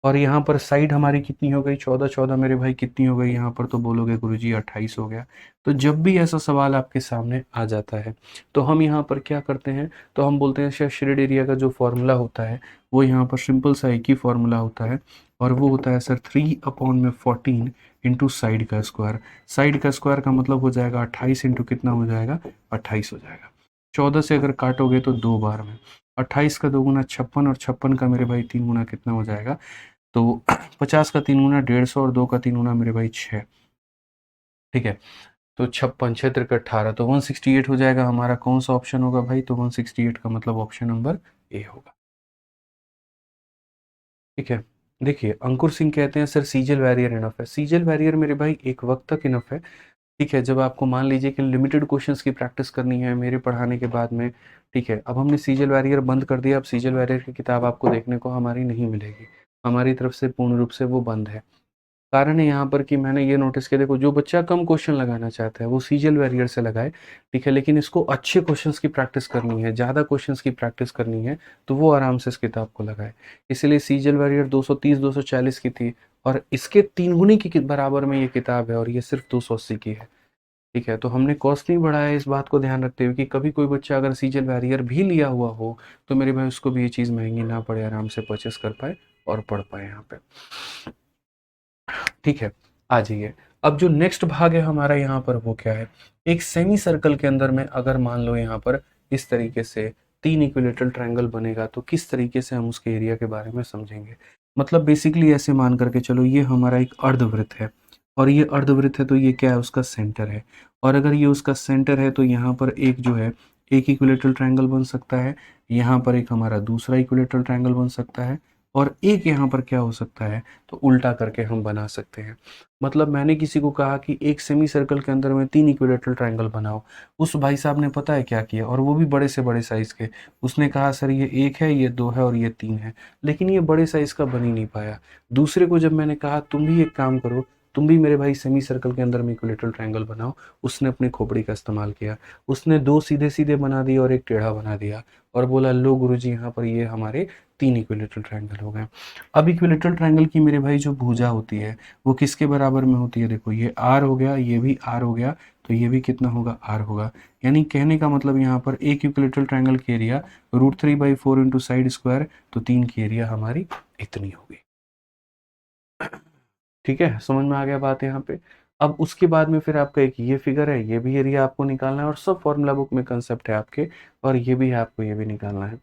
और यहाँ पर साइड हमारी कितनी हो गई, 14 14 मेरे भाई कितनी हो गई यहाँ पर, तो बोलोगे गुरुजी 28 हो गया। तो जब भी ऐसा सवाल आपके सामने आ जाता है, तो हम यहाँ पर क्या करते हैं, तो हम बोलते हैं शायद शेडेड एरिया का जो फॉर्मूला होता है, वो यहाँ पर सिंपल सा एक ही फॉर्मूला होता है, और वो होता है सर 3/14 इंटू साइड का स्क्वायर। साइड का स्क्वायर का मतलब हो जाएगा 28 इंटू कितना हो जाएगा, 28 हो जाएगा। 14 से अगर काटोगे तो 2 बार में, 28 का 2 गुना 56, और 56 का मेरे भाई 3 गुना कितना हो जाएगा, तो 50 का 3 गुना 150, और 2 का 3 गुना मेरे भाई 6। ठीक है, तो 56 6 तिरक 18, तो 168 हो जाएगा हमारा। कौन सा ऑप्शन होगा भाई, तो 168 का मतलब ऑप्शन नंबर ए होगा। ठीक है, देखिए अंकुर सिंह कहते हैं सर सीजल बैरियर इनफ है। सीजल बैरियर मेरे भाई एक वक्त तक इनफ है, ठीक है, जब आपको मान लीजिए कि लिमिटेड क्वेश्चंस की प्रैक्टिस करनी है मेरे पढ़ाने के बाद में, ठीक है, अब हमने सीजल वैरियर बंद कर दिया, अब सीजल वैरियर की किताब आपको देखने को हमारी नहीं मिलेगी, हमारी तरफ से पूर्ण रूप से वो बंद है। कारण है यहाँ पर कि मैंने ये नोटिस किया, देखो जो बच्चा कम क्वेश्चन लगाना चाहता है वो सीजल वैरियर से लगाए, ठीक है, लेकिन इसको अच्छे क्वेश्चंस की प्रैक्टिस करनी है, ज़्यादा क्वेश्चंस की प्रैक्टिस करनी है, तो वो आराम से इस किताब को लगाए। इसलिए सीजल वैरियर 230 240 की थी, और इसके 3 गुनी की बराबर में ये किताब है, और ये सिर्फ 280 की है। ठीक है, तो हमने कॉस्ट नहीं बढ़ाया, इस बात को ध्यान रखते हुए कि कभी कोई बच्चा अगर सीजल वैरियर भी लिया हुआ हो तो मेरे भाई उसको भी ये चीज़ महंगी ना पड़े, आराम से परचेस कर पाए और पढ़ पाए यहाँ पे। ठीक है, आ जाइए। अब जो नेक्स्ट भाग है हमारा यहाँ पर वो क्या है, एक सेमी सर्कल के अंदर में अगर मान लो यहाँ पर इस तरीके से 3 इक्विलेटरल ट्रायंगल बनेगा तो किस तरीके से हम उसके एरिया के बारे में समझेंगे। मतलब बेसिकली ऐसे मान करके चलो, ये हमारा एक अर्धवृत्त है, और ये अर्धवृत्त है तो ये क्या है, उसका सेंटर है, और अगर ये उसका सेंटर है तो यहाँ पर एक जो है एक इक्विलेटरल ट्रायंगल बन सकता है, यहाँ पर एक हमारा दूसरा इक्विलेटरल ट्रायंगल बन सकता है, और एक यहाँ पर क्या हो सकता है, तो उल्टा करके हम बना सकते हैं। मतलब मैंने किसी को कहा कि एक सेमी सर्कल के अंदर में 3 इक्विलेटरल ट्रायंगल बनाओ, उस भाई साहब ने पता है क्या किया, और वो भी बड़े से बड़े साइज के। उसने कहा सर ये 1 है, ये 2 है और ये 3 है, लेकिन ये बड़े साइज का बन ही नहीं पाया। दूसरे को जब मैंने कहा तुम भी एक काम करो, तुम भी मेरे भाई सेमी सर्कल के अंदर में इक्विलेटरल ट्रायंगल बनाओ, उसने अपनी खोपड़ी का इस्तेमाल किया, उसने 2 सीधे सीधे बना दिए और एक टेढ़ा बना दिया, और बोला लो गुरुजी यहाँ पर ये हमारे 3 इक्विलेटरल ट्रायंगल हो गए। अब इक्विलेटरल ट्रायंगल की मेरे भाई जो भुजा होती है वो किसके बराबर में होती है, देखो ये आर हो गया, ये भी आर हो गया, तो ये भी कितना होगा, आर होगा। यानी कहने का मतलब यहाँ पर एक इक्विलेटरल ट्रायंगल की एरिया √3/4 इंटू साइड स्क्वायर, तो 3 की एरिया हमारी इतनी होगी। ठीक है, समझ में आ गया बात यहाँ पे। अब उसके बाद में फिर आपका एक ये फिगर है, ये भी एरिया आपको निकालना है, और सब फॉर्मूला बुक में कंसेप्ट है आपके, और ये भी है आपको, ये भी निकालना है।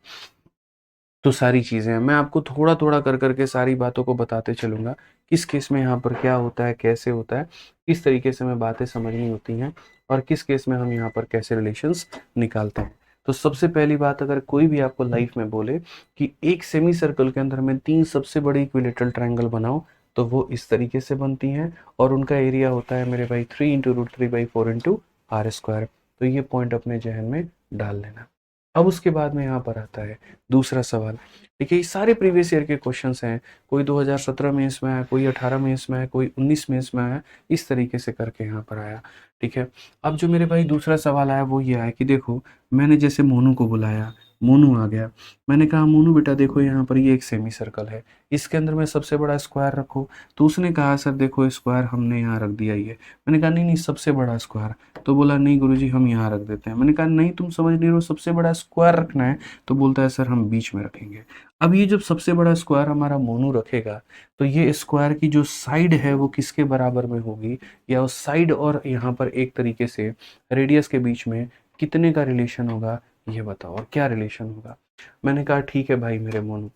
तो सारी चीज़ें हैं, मैं आपको थोड़ा थोड़ा कर करके सारी बातों को बताते चलूँगा, किस केस में यहाँ पर क्या होता है, कैसे होता है, किस तरीके से हमें बातें समझनी होती हैं, और किस केस में हम यहाँ पर कैसे रिलेशंस निकालते हैं। तो सबसे पहली बात, अगर कोई भी आपको लाइफ में बोले कि एक सेमी सर्कल के अंदर में 3 सबसे बड़ी इक्विलेटरल ट्रायंगल बनाओ, तो वो इस तरीके से बनती हैं, और उनका एरिया होता है मेरे भाई 3 इंटू √3/4 इंटू आर स्क्वायर। तो ये पॉइंट अपने जहन में डाल लेना। अब उसके बाद में यहाँ पर आता है दूसरा सवाल। देखिए, ये सारे प्रीवियस ईयर के क्वेश्चंस हैं, कोई 2017 में इसमें आया, कोई 18 में इसमें आया, कोई 19 में इसमें आया, इस तरीके से करके यहाँ पर आया। ठीक है, अब जो मेरे भाई दूसरा सवाल आया वो ये आया कि देखो, मैंने जैसे मोनू को बुलाया, मोनू आ गया, मैंने कहा मोनू बेटा देखो यहाँ पर ये एक सेमी सर्कल है, इसके अंदर में सबसे बड़ा स्क्वायर रखो। तो उसने कहा सर देखो स्क्वायर हमने यहाँ रख दिया ये। मैंने कहा नहीं नहीं, सबसे बड़ा स्क्वायर। तो बोला नहीं गुरुजी हम यहाँ रख देते हैं। मैंने कहा नहीं तुम समझ नहीं रहे हो, सबसे बड़ा स्क्वायर रखना है। तो बोलता है सर हम बीच में रखेंगे। अब ये जब सबसे बड़ा स्क्वायर हमारा मोनू रखेगा, तो ये स्क्वायर की जो साइड है वो किसके बराबर में होगी, या उस साइड और यहाँ पर एक तरीके से रेडियस के बीच में कितने का रिलेशन होगा, ये बताओ, और क्या रिलेशन होगा। मैंने कहा ठीक है भाई मेरे मोनू,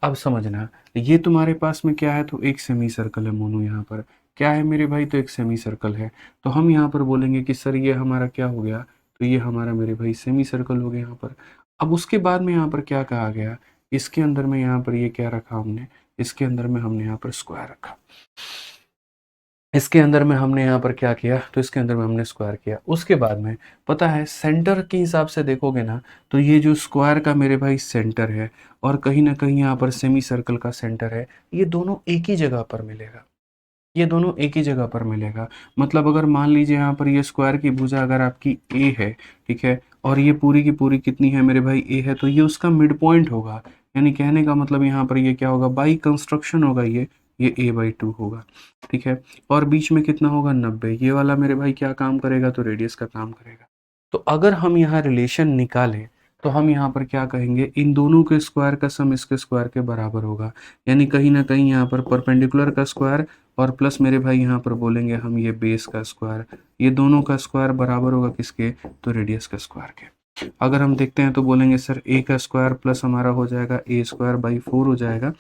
अब समझना, ये तुम्हारे पास में क्या है, तो एक सेमी सर्कल है मोनू, यहाँ पर क्या है मेरे भाई, तो एक सेमी सर्कल है। तो हम यहाँ पर बोलेंगे कि सर ये हमारा क्या हो गया, तो ये हमारा मेरे भाई सेमी सर्कल हो गया यहाँ पर। अब उसके बाद में यहाँ पर क्या कहा गया, इसके अंदर में यहाँ पर ये क्या रखा हमने, इसके अंदर में हमने यहाँ पर स्क्वायर रखा। इसके अंदर में हमने यहाँ पर क्या किया, तो इसके अंदर में हमने स्क्वायर किया। उसके बाद में पता है सेंटर के हिसाब से देखोगे ना, तो ये जो स्क्वायर का मेरे भाई सेंटर है, और कहीं ना कहीं यहाँ पर सेमी सर्कल का सेंटर है, ये दोनों एक ही जगह पर मिलेगा, ये दोनों एक ही जगह पर मिलेगा। मतलब अगर मान लीजिए यहाँ पर ये स्क्वायर की भुजा अगर आपकी ए है, ठीक है, और ये पूरी की पूरी कितनी है मेरे भाई, ए है, तो ये उसका मिड पॉइंट होगा। यानी कहने का मतलब यहाँ पर ये क्या होगा, बाई कंस्ट्रक्शन होगा, ये a/2 होगा। ठीक है, और बीच में कितना होगा, 90। ये वाला मेरे भाई क्या काम करेगा, तो रेडियस का काम करेगा। तो अगर हम यहाँ रिलेशन निकालें, तो हम यहाँ पर क्या कहेंगे, इन दोनों के स्क्वायर का सम इसके स्क्वायर के बराबर होगा। यानी कहीं ना कहीं यहाँ पर परपेंडिकुलर का स्क्वायर और प्लस मेरे भाई यहाँ पर बोलेंगे हम ये बेस का स्क्वायर, ये दोनों का स्क्वायर बराबर होगा किसके, तो रेडियस का स्क्वायर के। अगर हम देखते हैं तो बोलेंगे सर ए का स्क्वायर प्लस हमारा हो जाएगा a²/4 हो जाएगा,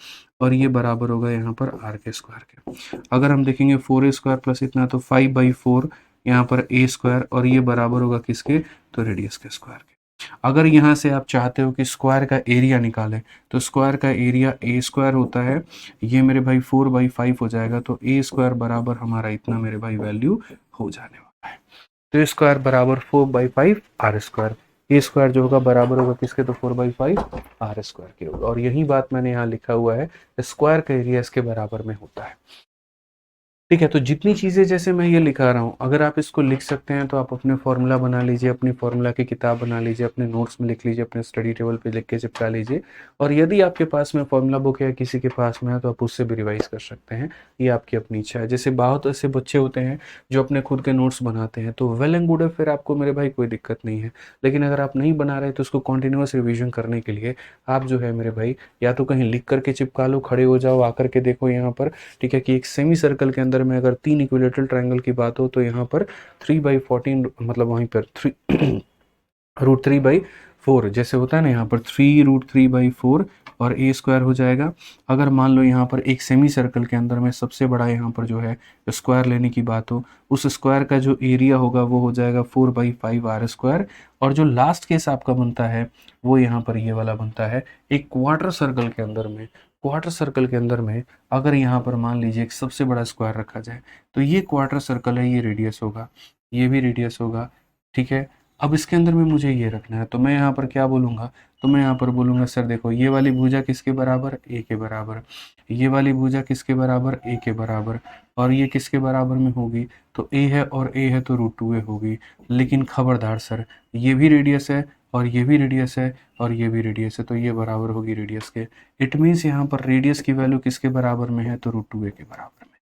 और ये बराबर होगा यहाँ पर आर के स्क्वायर के। अगर हम देखेंगे 4a² प्लस इतना, तो 5/4 यहाँ पर a², और ये बराबर होगा किसके, तो रेडियस के स्क्वायर के। अगर यहाँ से आप चाहते हो कि स्क्वायर का एरिया निकालें, तो स्क्वायर का एरिया a² होता है, ये मेरे भाई 4/5 हो जाएगा, तो a² बराबर हमारा इतना मेरे भाई वैल्यू हो जाने वाला। है। तो स्क्वायर बराबर 4/5 r²। ये स्क्वायर जो होगा बराबर होगा किसके, तो 4/5 r² के होगा। और यही बात मैंने यहाँ लिखा हुआ है, स्क्वायर का एरिया इसके बराबर में होता है। ठीक है, तो जितनी चीज़ें जैसे मैं ये लिखा रहा हूँ, अगर आप इसको लिख सकते हैं तो आप अपने फॉर्मूला बना लीजिए, अपनी फॉर्मूला की किताब बना लीजिए, अपने नोट्स में लिख लीजिए, अपने स्टडी टेबल पे लिख के चिपका लीजिए। और यदि आपके पास में फॉर्मूला बुक या किसी के पास में है तो आप उससे भी रिवाइज कर सकते हैं, ये आपकी अपनी इच्छा है। जैसे बहुत ऐसे बच्चे होते हैं जो अपने खुद के नोट्स बनाते हैं, तो वेल एंड गुड है, फिर आपको मेरे भाई कोई दिक्कत नहीं है। लेकिन अगर आप नहीं बना रहे तो उसको कॉन्टिन्यूस रिविजन करने के लिए आप जो है मेरे भाई, या तो कहीं लिख करके चिपका लो, खड़े हो जाओ, आकर के देखो यहाँ पर। ठीक है, कि एक सेमी सर्कल के अंदर में अगर 3 इक्विलेटरल ट्रायंगल की बात हो तो यहाँ पर 3/14, मतलब वहीं पर 3 √3/4 जैसे होता है ना, यहाँ पर 3√3/4 और a² हो जाएगा। अगर मान लो यहाँ पर एक सेमी सर्कल के अंदर में सबसे बड़ा यहाँ पर जो है स्क्वायर लेने की बात हो, उस स्क्वायर का जो एरिया होगा वो हो जाएगा 4/5 r²। और जो लास्ट केस आपका बनता है वो यहाँ पर ये वाला बनता है, एक क्वार्टर सर्कल के अंदर में। क्वार्टर सर्कल के अंदर में अगर यहाँ पर मान लीजिए एक सबसे बड़ा स्क्वायर रखा जाए, तो ये क्वार्टर सर्कल है, ये रेडियस होगा, ये भी रेडियस होगा। ठीक है, अब इसके अंदर में मुझे ये रखना है, तो मैं यहाँ पर क्या बोलूँगा, तो मैं यहाँ पर बोलूँगा सर देखो, ये वाली भुजा किसके बराबर, a के बराबर। ये वाली भुजा किसके बराबर, a के बराबर। और ये किसके बराबर में होगी, तो a है और a है तो √2a होगी। लेकिन खबरदार सर, ये भी रेडियस है और ये भी रेडियस है और ये भी रेडियस है, तो ये बराबर होगी रेडियस के। इट मीन्स यहाँ पर रेडियस की वैल्यू किसके बराबर में है, तो √2a के बराबर में।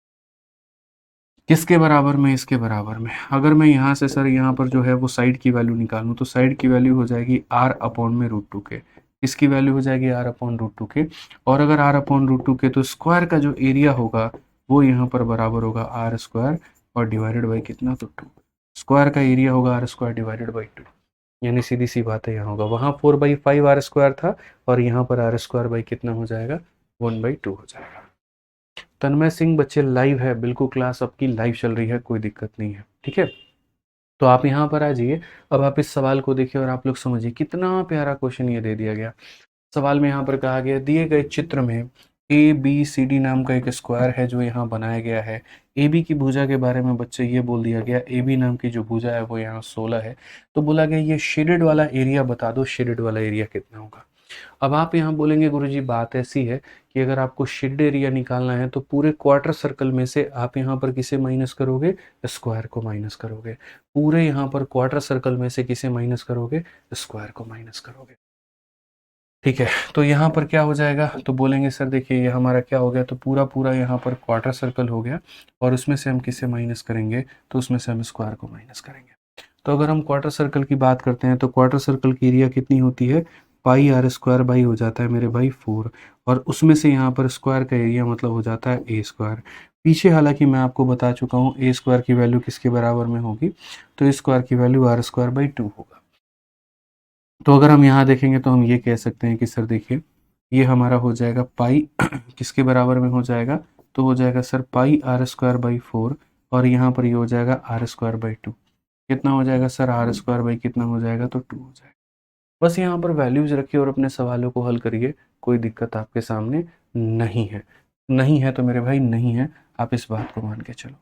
किसके बराबर में, इसके बराबर में। अगर मैं यहाँ से सर यहाँ पर जो है वो साइड की वैल्यू निकालूँ, तो साइड की वैल्यू हो जाएगी r/√2 के। इसकी वैल्यू हो जाएगी r/√2 के। और अगर r/√2 के, तो स्क्वायर का जो एरिया होगा वो यहाँ पर बराबर होगा r² और डिवाइडेड बाई कितना, तो 2। स्क्वायर का एरिया होगा r² डिवाइडेड बाई 2। यानी सीधी सी बात है, यहाँ होगा, वहाँ 4/5 r² था और यहाँ पर r² बाई कितना हो जाएगा, 1/2 हो जाएगा। तन्मय सिंह बच्चे लाइव है, बिल्कुल क्लास आपकी लाइव चल रही है, कोई दिक्कत नहीं है। ठीक है, तो आप यहाँ पर आ जाइए। अब आप इस सवाल को देखिए और आप लोग समझिए, कितना प्यारा क्वेश्चन ये दे दिया गया। सवाल में यहाँ पर कहा गया, दिए गए चित्र में ABCD नाम का एक स्क्वायर है जो यहाँ बनाया गया है। AB की भुजा के बारे में बच्चे ये बोल दिया गया, AB नाम की जो भुजा है वो यहाँ 16 है। तो बोला गया ये शेडेड वाला एरिया बता दो, शेडेड वाला एरिया कितना होगा। अब आप यहाँ बोलेंगे गुरुजी बात ऐसी है कि अगर आपको शेड एरिया निकालना है तो पूरे क्वार्टर सर्कल में से आप यहाँ पर किसे माइनस करोगे, स्क्वायर को माइनस करोगे। पूरे यहाँ पर क्वार्टर सर्कल में से किसे माइनस करोगे, स्क्वायर को माइनस करोगे। ठीक है, तो यहाँ पर क्या हो जाएगा, तो बोलेंगे सर देखिए ये हमारा क्या हो गया, तो पूरा पूरा यहाँ पर क्वार्टर सर्कल हो गया और उसमें से हम किसे माइनस करेंगे, तो उसमें से हम स्क्वायर को माइनस करेंगे। तो अगर हम क्वार्टर सर्कल की बात करते हैं तो क्वार्टर सर्कल की एरिया कितनी होती है, πr² बाई हो जाता है मेरे भाई 4। और उसमें से यहाँ पर स्क्वायर का एरिया मतलब हो जाता है a²। पीछे हालांकि मैं आपको बता चुका हूँ a² की वैल्यू किसके बराबर में होगी, तो a² की वैल्यू r² बाई 2 होगा। तो अगर हम यहाँ देखेंगे तो हम ये कह सकते हैं कि सर देखिए ये हमारा हो जाएगा पाई किसके बराबर में हो जाएगा, तो हो जाएगा सर πr² बाई 4 और यहाँ पर ये हो जाएगा r² बाई 2। कितना हो जाएगा सर, r² बाई कितना हो जाएगा, तो 2 हो जाएगा। बस यहाँ पर वैल्यूज रखिए और अपने सवालों को हल करिए, कोई दिक्कत आपके सामने नहीं है। नहीं है तो मेरे भाई नहीं है, आप इस बात को मान के चलो।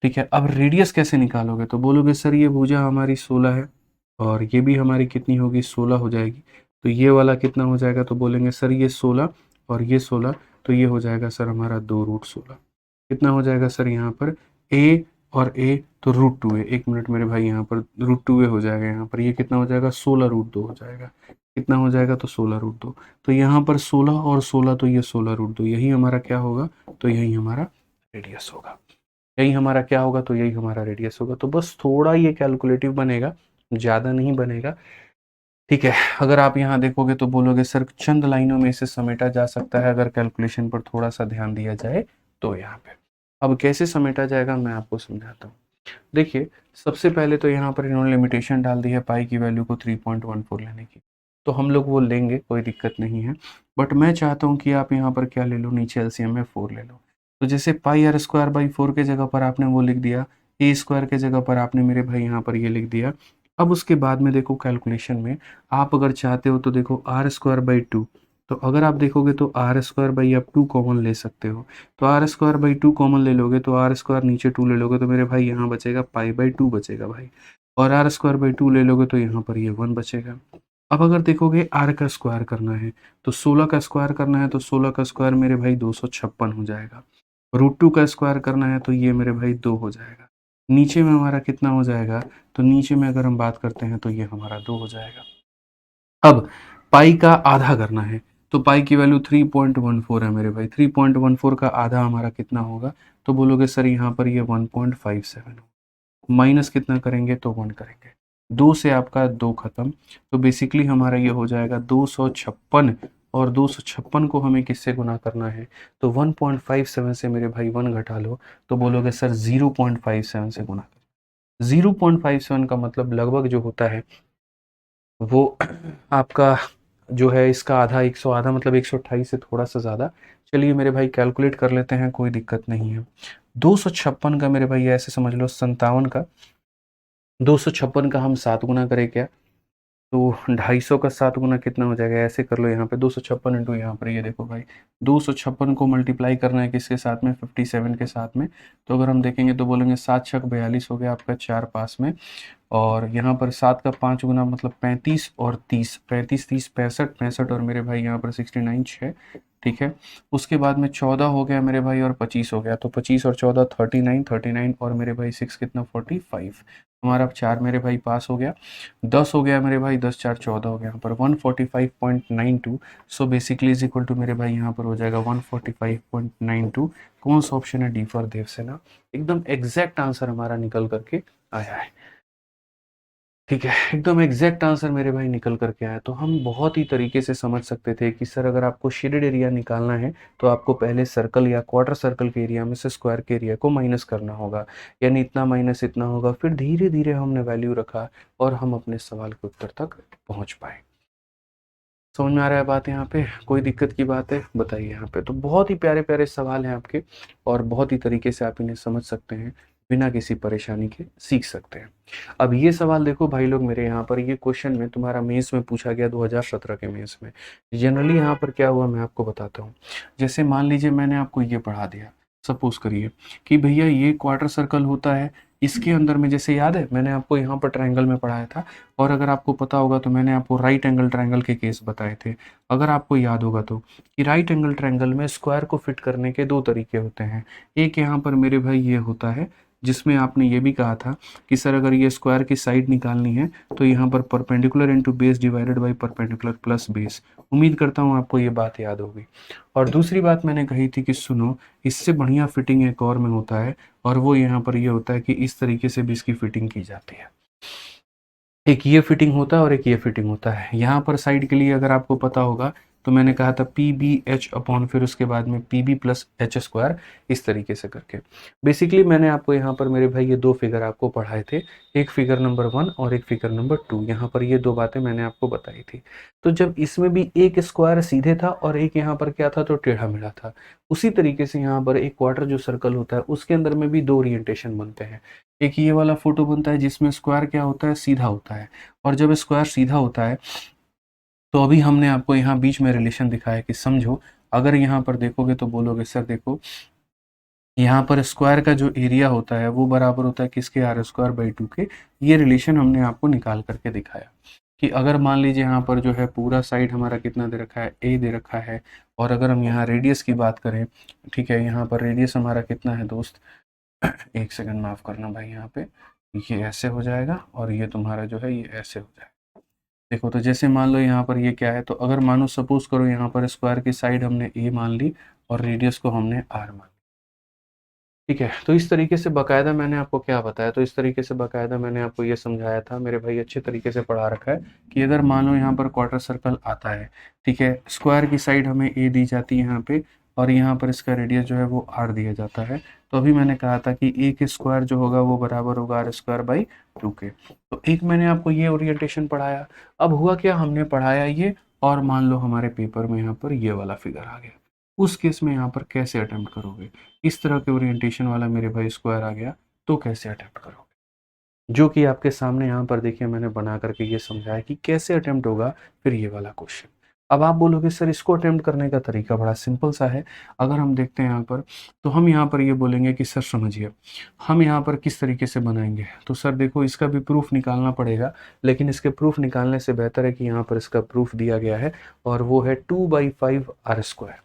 ठीक है, अब रेडियस कैसे निकालोगे, तो बोलोगे सर ये भुजा हमारी 16 है और ये भी हमारी कितनी होगी, 16 हो जाएगी। तो ये वाला कितना हो जाएगा, तो बोलेंगे सर ये 16 और ये 16, तो ये हो जाएगा सर हमारा 2√16। कितना हो जाएगा सर यहाँ पर a और a, तो √2a। एक मिनट मेरे भाई, यहाँ पर √2a हो जाएगा, यहाँ पर ये कितना हो जाएगा, 16√2 हो जाएगा। कितना हो जाएगा, तो 16√2। तो यहाँ पर 16 और 16, तो ये 16√2, यही हमारा क्या होगा, तो यही हमारा रेडियस होगा। यही हमारा क्या होगा, तो यही हमारा रेडियस होगा। तो बस थोड़ा ये कैलकुलेटिव बनेगा, ज़्यादा नहीं बनेगा। ठीक है, अगर आप यहाँ देखोगे तो बोलोगे सर चंद लाइनों में इसे समेटा जा सकता है अगर कैलकुलेशन पर थोड़ा सा ध्यान दिया जाए तो। यहाँ पे अब कैसे समेटा जाएगा मैं आपको समझाता हूँ। देखिए, सबसे पहले तो यहाँ पर इन्होंने लिमिटेशन डाल दी है पाई की वैल्यू को 3.14 लेने की, तो हम लोग वो लेंगे, कोई दिक्कत नहीं है। बट मैं चाहता हूँ कि आप यहाँ पर क्या ले लो, नीचे एलसीएम में 4 ले लो। तो जैसे πr² बाई 4 के जगह पर आपने वो लिख दिया, a² के जगह पर आपने मेरे भाई यहाँ पर ये लिख दिया। अब उसके बाद में देखो कैलकुलेशन में आप अगर चाहते हो तो देखो r² बाई 2 तो अगर आप देखोगे तो आर स्क्वायर बाई आप 2 कॉमन ले सकते हो, तो आर स्क्वायर बाई 2 कॉमन ले लोगे तो आर स्क्वायर नीचे 2 ले लोगे तो मेरे भाई यहाँ बचेगा पाई बाई 2 बचेगा भाई, और आर स्क्वायर बाई 2 ले लोगे तो यहाँ पर ये 1 बचेगा। अब अगर देखोगे आर का स्क्वायर करना है तो 16 का स्क्वायर करना है, तो 16 का स्क्वायर मेरे भाई 256 हो जाएगा। रूट 2 का स्क्वायर करना है तो ये मेरे भाई 2 हो जाएगा। नीचे में हमारा कितना हो जाएगा, तो नीचे में अगर हम बात करते हैं तो ये हमारा 2 हो जाएगा। अब पाई का आधा करना है तो पाई की वैल्यू 3.14 है मेरे भाई, 3.14 का आधा हमारा कितना होगा, तो बोलोगे सर यहाँ पर ये 1.57 हो, माइनस कितना करेंगे तो 1 करेंगे, 2 से आपका 2 खत्म, तो बेसिकली हमारा ये हो जाएगा 256, और 256 को हमें किससे गुना करना है, तो 1.57 से मेरे भाई 1 घटा लो, तो बोलोगे सर 0.57 से गुना करें। 0.57 का मतलब लगभग जो होता है वो आपका जो है इसका आधा, 100 आधा मतलब 128 से थोड़ा सा ज़्यादा। चलिए मेरे भाई कैलकुलेट कर लेते हैं, कोई दिक्कत नहीं है। 256 का मेरे भाई ऐसे समझ लो 57 का, 256 का हम 7 गुना करें क्या, तो 250 का 7 गुना कितना हो जाएगा, ऐसे कर लो यहाँ पे 256 इंटू यहाँ पर ये देखो भाई 256 को मल्टीप्लाई करना है किसके साथ में, 57 के साथ में, तो अगर हम देखेंगे तो बोलेंगे 7 छक 42 हो गया आपका 4 पास में, और यहाँ पर 7 का 5 गुना मतलब 35 और 30, 35 30 65 65 और मेरे भाई यहाँ पर 69 6, ठीक है। उसके बाद में 14 हो गया मेरे भाई और 25 हो गया, तो 25 और 14 39 39 और मेरे भाई 6 कितना 45, हमारा 4 मेरे भाई पास हो गया। 10 हो गया मेरे भाई, 10 4 14 हो गया, यहाँ पर 145.92, so basically is equal to मेरे भाई यहाँ पर हो जाएगा 145.92। कौन सा ऑप्शन है, डी फॉर देवसेना, एकदम एग्जैक्ट आंसर हमारा निकल करके आया है। ठीक है, एकदम एग्जैक्ट आंसर मेरे भाई निकल करके आया। तो हम बहुत ही तरीके से समझ सकते थे कि सर अगर आपको शेडेड एरिया निकालना है तो आपको पहले सर्कल या क्वार्टर सर्कल के एरिया में से स्क्वायर के एरिया को माइनस करना होगा, यानी इतना माइनस इतना होगा, फिर धीरे धीरे हमने वैल्यू रखा और हम अपने सवाल के उत्तर तक पहुंच पाए। समझ में आ रहा है बात, यहाँ पे कोई दिक्कत की बात है बताइए। यहाँ पे तो बहुत ही प्यारे प्यारे सवाल हैं आपके, और बहुत ही तरीके से आप इन्हें समझ सकते हैं, बिना किसी परेशानी के सीख सकते हैं। अब ये सवाल देखो भाई लोग, मेरे यहाँ पर ये क्वेश्चन में तुम्हारा मेंस में पूछा गया 2017 के मेंस में। जनरली यहाँ पर क्या हुआ मैं आपको बताता हूँ। जैसे मान लीजिए मैंने आपको ये पढ़ा दिया, सपोज करिए कि भैया ये क्वार्टर सर्कल होता है, इसके अंदर में जैसे याद है मैंने आपको यहाँ पर ट्रायंगल में पढ़ाया था, और अगर आपको पता होगा तो मैंने आपको राइट एंगल ट्रायंगल के केस बताए थे, अगर आपको याद होगा तो, कि राइट एंगल ट्रायंगल में स्क्वायर को फिट करने के 2 तरीके होते हैं। एक यहाँ पर मेरे भाई ये होता है जिसमें आपने ये भी कहा था कि सर अगर ये स्क्वायर की साइड निकालनी है तो यहाँ पर perpendicular into base divided by perpendicular plus base. उम्मीद करता हूँ आपको ये बात याद होगी। और दूसरी बात मैंने कही थी कि सुनो, इससे बढ़िया फिटिंग एक और में होता है, और वो यहाँ पर ये होता है कि इस तरीके से भी इसकी फिटिंग की जाती है। एक ये फिटिंग होता है और एक ये फिटिंग होता है। यहाँ पर साइड के लिए अगर आपको पता होगा तो मैंने कहा था पी बी एच अपॉन फिर उसके बाद में p b plus h square, इस तरीके से करके। बेसिकली मैंने आपको यहाँ पर मेरे भाई ये 2 फिगर आपको पढ़ाए थे, एक फिगर नंबर 1 और एक फिगर नंबर 2, यहाँ पर ये 2 बातें मैंने आपको बताई थी। तो जब इसमें भी एक स्क्वायर सीधे था और एक यहाँ पर क्या था तो टेढ़ा मेढ़ा था, उसी तरीके से यहाँ पर एक क्वार्टर जो सर्कल होता है उसके अंदर में भी 2 ओरिएंटेशन बनते हैं। एक ये वाला फोटो बनता है जिसमें स्क्वायर क्या होता है, सीधा होता है, और जब स्क्वायर सीधा होता है तो अभी हमने आपको यहाँ बीच में रिलेशन दिखाया कि समझो, अगर यहाँ पर देखोगे तो बोलोगे सर देखो यहाँ पर स्क्वायर का जो एरिया होता है वो बराबर होता है किसके, आर स्क्वायर बाई 2 के। ये रिलेशन हमने आपको निकाल करके दिखाया कि अगर मान लीजिए यहाँ पर जो है पूरा साइड हमारा कितना दे रखा है, ए दे रखा है, और अगर हम यहाँ रेडियस की बात करें, ठीक है, यहाँ पर रेडियस हमारा कितना है दोस्त, एक सेकंड माफ करना भाई, यहाँ पे ये ऐसे हो जाएगा और ये तुम्हारा जो है ये ऐसे हो जाएगा। देखो तो जैसे मान लो यहाँ पर ये क्या है, तो अगर मानो सपोज करो यहाँ पर स्क्वायर की साइड हमने ए मान ली और रेडियस को हमने आर मान ली, ठीक है। तो इस तरीके से बकायदा मैंने आपको क्या बताया, तो इस तरीके से बकायदा मैंने आपको ये समझाया था मेरे भाई, अच्छे तरीके से पढ़ा रखा है कि अगर मान लो यहाँ पर क्वार्टर सर्कल आता है, ठीक है, स्क्वायर की साइड हमें ए दी जाती है यहाँ पे, और यहाँ पर इसका रेडियस जो है वो आर दिया जाता है। तो अभी मैंने कहा था कि ए के स्क्वायर जो होगा वो बराबर होगा आर स्क्वायर बाई 2 के। तो एक मैंने आपको ये ओरिएंटेशन पढ़ाया। अब हुआ क्या, हमने पढ़ाया ये, और मान लो हमारे पेपर में यहाँ पर ये वाला फिगर आ गया, उस केस में यहाँ पर कैसे अटेम्प्ट करोगे, इस तरह के ओरिएंटेशन वाला मेरे भाई स्क्वायर आ गया तो कैसे अटेम्प्ट करोगे, जो कि आपके सामने यहाँ पर देखिए मैंने बना करके ये समझाया कि कैसे अटेम्प्ट होगा फिर ये वाला क्वेश्चन। अब आप बोलोगे सर इसको अटेम्प्ट करने का तरीका बड़ा सिंपल सा है। अगर हम देखते हैं यहाँ पर, तो हम यहाँ पर ये बोलेंगे कि सर समझिए, हम यहाँ पर किस तरीके से बनाएँगे। तो सर देखो इसका भी प्रूफ़ निकालना पड़ेगा, लेकिन इसके प्रूफ़ निकालने से बेहतर है कि यहाँ पर इसका प्रूफ़ दिया गया है और वो है 2/5 आर स्क्वायर।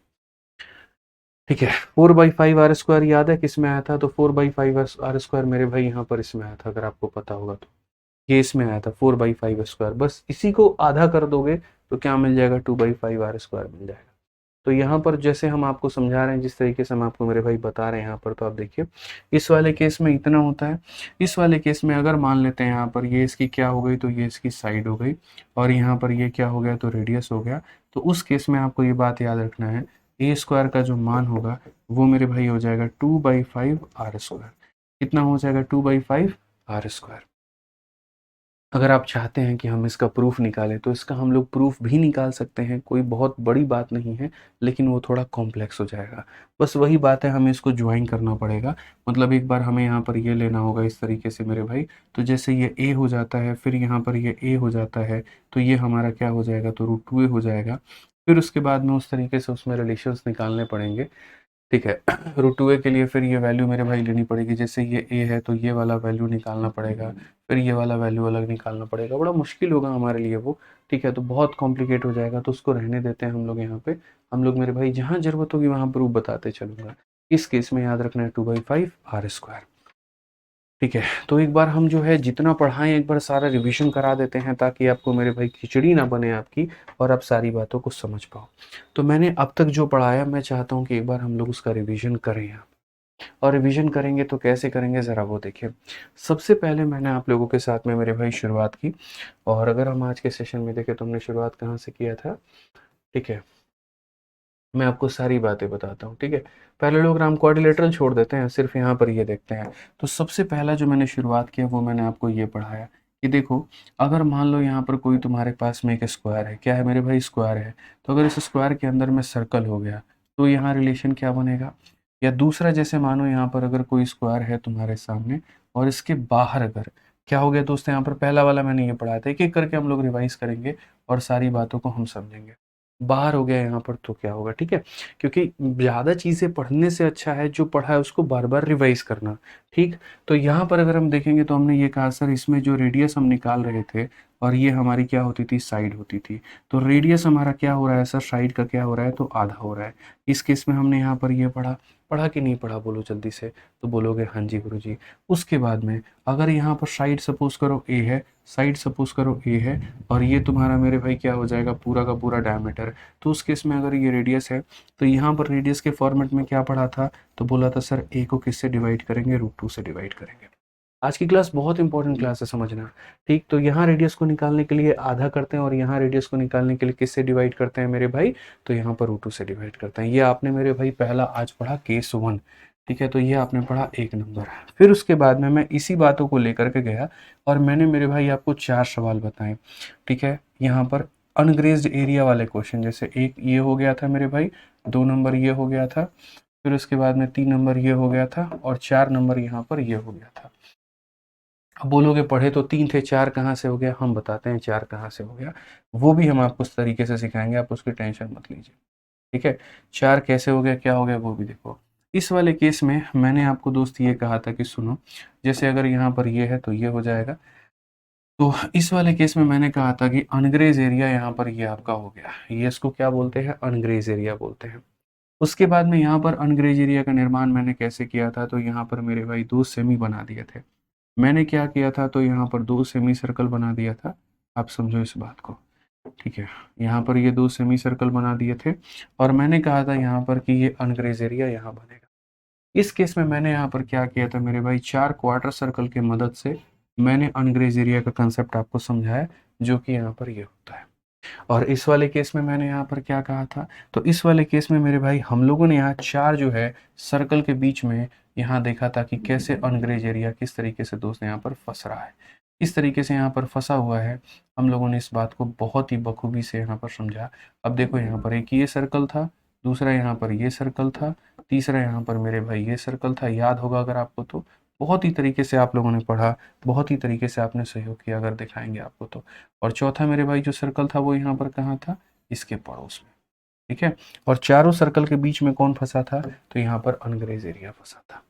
ठीक है, 4/5 आर स्क्वायर याद है किस में आया था? तो 4/5 आर स्क्वायर मेरे भाई यहाँ पर इसमें आया था, अगर आपको पता होगा तो। ये इसमें आया था 4/5 स्क्वायर, बस इसी को आधा कर दोगे तो क्या मिल जाएगा? 2/5 आर स्क्वायर मिल जाएगा। तो यहाँ पर जैसे हम आपको समझा रहे हैं, जिस तरीके से हम आपको मेरे भाई बता रहे हैं यहाँ पर, तो आप देखिए इस वाले केस में इतना होता है। इस वाले केस में अगर मान लेते हैं यहाँ पर ये इसकी क्या हो गई, तो ये इसकी साइड हो गई और यहाँ पर ये क्या हो गया, तो रेडियस हो गया। तो उस केस में आपको ये बात याद रखना है, ए स्क्वायर का जो मान होगा वो मेरे भाई हो जाएगा 2/5 आर स्क्वायर। कितना हो जाएगा? 2/5 आर स्क्वायर। अगर आप चाहते हैं कि हम इसका प्रूफ निकालें तो इसका हम लोग प्रूफ भी निकाल सकते हैं, कोई बहुत बड़ी बात नहीं है, लेकिन वो थोड़ा कॉम्प्लेक्स हो जाएगा। बस वही बात है, हमें इसको ज्वाइन करना पड़ेगा। मतलब एक बार हमें यहाँ पर ये लेना होगा इस तरीके से मेरे भाई, तो जैसे ये ए हो जाता है, फिर यहाँ पर ये ए हो जाता है, तो ये हमारा क्या हो जाएगा, तो √2a हो जाएगा। फिर उसके बाद में उस तरीके से उसमें रिलेशंस निकालने पड़ेंगे। ठीक है, √2a के लिए फिर ये वैल्यू मेरे भाई लेनी पड़ेगी, जैसे ये a है तो ये वाला वैल्यू निकालना पड़ेगा, फिर ये वाला वैल्यू अलग निकालना पड़ेगा, बड़ा मुश्किल होगा हमारे लिए वो। ठीक है, तो बहुत कॉम्प्लिकेट हो जाएगा, तो उसको रहने देते हैं हम लोग यहाँ पे। हम लोग मेरे भाई जहाँ ज़रूरत होगी वहाँ प्रूफ बताते चलूँगा। इस केस में याद रखना है 2/5 आर स्क्वायर। ठीक है, तो एक बार हम जो है जितना पढ़ाएँ एक बार सारा रिवीजन करा देते हैं, ताकि आपको मेरे भाई खिचड़ी ना बने आपकी और आप सारी बातों को समझ पाओ। तो मैंने अब तक जो पढ़ाया मैं चाहता हूँ कि एक बार हम लोग उसका रिवीजन करें यहाँ। और रिवीजन करेंगे तो कैसे करेंगे ज़रा वो देखिए। सबसे पहले मैंने आप लोगों के साथ में मेरे भाई शुरुआत की, और अगर हम आज के सेशन में देखें तो हमने शुरुआत कहाँ से किया था। ठीक है, मैं आपको सारी बातें बताता हूँ। ठीक है, पहले लोग राम क्वाड्रिलेटरल छोड़ देते हैं, सिर्फ यहाँ पर ये देखते हैं। तो सबसे पहला जो मैंने शुरुआत किया वो मैंने आपको ये पढ़ाया कि देखो, अगर मान लो यहाँ पर कोई तुम्हारे पास में एक स्क्वायर है, क्या है मेरे भाई? स्क्वायर है। तो अगर इस स्क्वायर के अंदर में सर्कल हो गया तो यहाँ रिलेशन क्या बनेगा? या दूसरा, जैसे मानो यहाँ पर अगर कोई स्क्वायर है तुम्हारे सामने और इसके बाहर अगर क्या हो गया दोस्तों, यहाँ पर पहला वाला मैंने ये पढ़ाया था, एक एक करके हम लोग रिवाइज करेंगे और सारी बातों को हम समझेंगे। बाहर हो गया यहाँ पर तो क्या होगा? ठीक है, क्योंकि ज़्यादा चीज़ें पढ़ने से अच्छा है जो पढ़ा है उसको बार-बार रिवाइज करना। ठीक, तो यहाँ पर अगर हम देखेंगे तो हमने ये कहा सर इसमें जो रेडियस हम निकाल रहे थे और ये हमारी क्या होती थी? साइड होती थी। तो रेडियस हमारा क्या हो रहा है सर? साइड का क्या हो रहा है? तो आधा हो रहा है। इस केस में हमने यहाँ पर ये पढ़ा। पढ़ा कि नहीं पढ़ा बोलो जल्दी से? तो बोलोगे हाँ जी गुरुजी। उसके बाद में अगर यहाँ पर साइड सपोज़ करो a है, साइड सपोज़ करो a है और ये तुम्हारा मेरे भाई क्या हो जाएगा? पूरा का पूरा डायमीटर। तो उस केस में अगर ये रेडियस है तो यहाँ पर रेडियस के फॉर्मेट में क्या पढ़ा था? तो बोला था सर a को किससे डिवाइड करेंगे? √2 से डिवाइड करेंगे। आज की क्लास बहुत इंपॉर्टेंट क्लास है, समझना। ठीक, तो यहाँ रेडियस को निकालने के लिए आधा करते हैं और यहाँ रेडियस को निकालने के लिए किससे डिवाइड करते हैं मेरे भाई? तो यहाँ पर √2 से डिवाइड करते हैं। ये आपने मेरे भाई पहला आज पढ़ा केस 1। ठीक है, तो ये आपने पढ़ा 1 नंबर। फिर उसके बाद में मैं इसी बातों को लेकर के गया और मैंने मेरे भाई आपको 4 सवाल बताए। ठीक है, यहाँ पर अनग्रेज्ड एरिया वाले क्वेश्चन, जैसे एक ये हो गया था मेरे भाई, 2 नंबर ये हो गया था, फिर उसके बाद में 3 नंबर ये हो गया था और 4 नंबर यहाँ पर ये हो गया था। अब बोलोगे पढ़े तो 3 थे, 4 कहाँ से हो गया? हम बताते हैं 4 कहाँ से हो गया। वो भी हम आपको उस तरीके से सिखाएँगे, आप उसकी टेंशन मत लीजिए। ठीक है, 4 कैसे हो गया, क्या हो गया वो भी देखो। इस वाले केस में मैंने आपको दोस्त ये कहा था कि सुनो, जैसे अगर यहाँ पर ये है तो ये हो जाएगा। तो इस वाले केस में मैंने कहा था कि अनग्रेज़ एरिया यहाँ पर ये आपका हो गया। ये इसको क्या बोलते हैं? अनग्रेज़ एरिया बोलते हैं। उसके बाद में यहाँ पर अनग्रेज़ एरिया का निर्माण मैंने कैसे किया था? तो यहाँ पर मेरे भाई 2 सेमी बना दिए थे। मैंने क्या किया था? तो यहाँ पर 2 सेमी सर्कल बना दिया था। आप समझो इस बात को। ठीक है, यहाँ पर ये 2 सेमी सर्कल बना दिए थे और मैंने कहा था यहाँ पर कि ये अनग्रेज़ एरिया यहाँ बनेगा। इस केस में मैंने यहाँ पर क्या किया था मेरे भाई? 4 क्वार्टर सर्कल की मदद से मैंने अनग्रेज़ एरिया का कांसेप्ट आपको समझाया, जो कि यहाँ पर ये होता है। और इस वाले केस में मैंने यहाँ पर क्या कहा था? तो इस वाले केस में मेरे भाई हम लोगों ने यहाँ 4 जो है सर्कल के बीच में यहाँ देखा था कि कैसे अनग्रेज़ एरिया किस तरीके से दोस्त यहाँ पर फँस रहा है। इस तरीके से यहाँ पर फँसा हुआ है। हम लोगों ने इस बात को बहुत ही बखूबी से यहाँ पर समझा। अब देखो यहाँ पर एक ये सर्कल था, दूसरा यहाँ पर ये सर्कल था, तीसरा यहाँ पर मेरे भाई ये सर्कल था। याद होगा अगर आपको तो। बहुत ही तरीके से आप लोगों ने पढ़ा, बहुत ही तरीके से आपने सहयोग किया अगर दिखाएँगे आपको तो। और चौथा मेरे भाई जो सर्कल था वो यहाँ पर कहाँ था? इसके पड़ोस में, ठीक है। और चारों सर्कल के बीच में कौन फंसा था, तो यहाँ पर अनग्रेज एरिया फंसा था।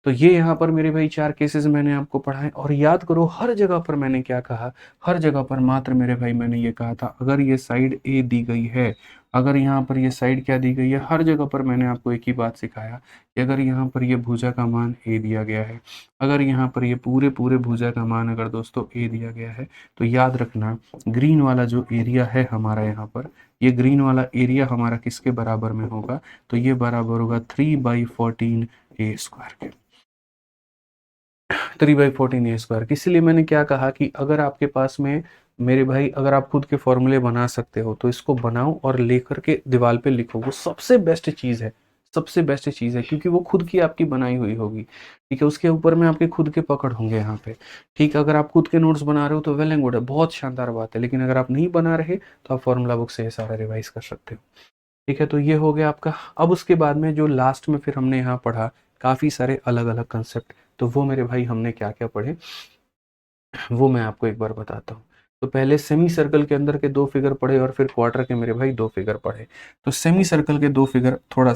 तो ये यहाँ पर मेरे भाई 4 केसेस मैंने आपको पढ़ाए, और याद करो हर जगह पर मैंने क्या कहा, हर जगह पर मात्र मेरे भाई मैंने ये कहा था, अगर ये साइड ए दी गई है, अगर यहाँ पर ये साइड क्या दी गई है, हर जगह पर मैंने आपको एक ही बात सिखाया कि अगर यहाँ पर ये भुजा का मान ए दिया गया है, अगर यहाँ पर ये पूरे पूरे भुजा का मान अगर दोस्तों ए दिया गया है, तो याद रखना ग्रीन वाला जो एरिया है हमारा यहाँ पर, ये ग्रीन वाला एरिया हमारा किसके बराबर में होगा, तो ये बराबर होगा 3/14 ए स्क्वायर के, 3/14 ए स्क्वायर। इसीलिए मैंने क्या कहा कि अगर आपके पास में मेरे भाई अगर आप खुद के फॉर्मूले बना सकते हो तो इसको बनाओ और लेकर के दीवार पे लिखो, वो सबसे बेस्ट चीज़ है, सबसे बेस्ट चीज़ है, क्योंकि वो खुद की आपकी बनाई हुई होगी, ठीक है। उसके ऊपर में आपके खुद के पकड़ होंगे यहाँ पे, ठीक है। अगर आप खुद के नोट्स बना रहे हो तो वेल एंड गुड है, बहुत शानदार बात है, लेकिन अगर आप नहीं बना रहे तो आप फॉर्मूला बुक से ये सारा रिवाइज कर सकते हो, ठीक है। तो ये हो गया आपका। अब उसके बाद में जो लास्ट में फिर हमने यहाँ पढ़ा काफ़ी सारे अलग अलग कंसेप्ट, तो वो मेरे भाई हमने क्या क्या पढ़े वो मैं आपको एक बार बताता हूँ। तो पहले सेमी सर्कल के अंदर के 2 फिगर पढ़े, और फिर क्वार्टर के मेरे भाई 2 फिगर पढ़े। तो सेमी सर्कल के 2 फिगर थोड़ा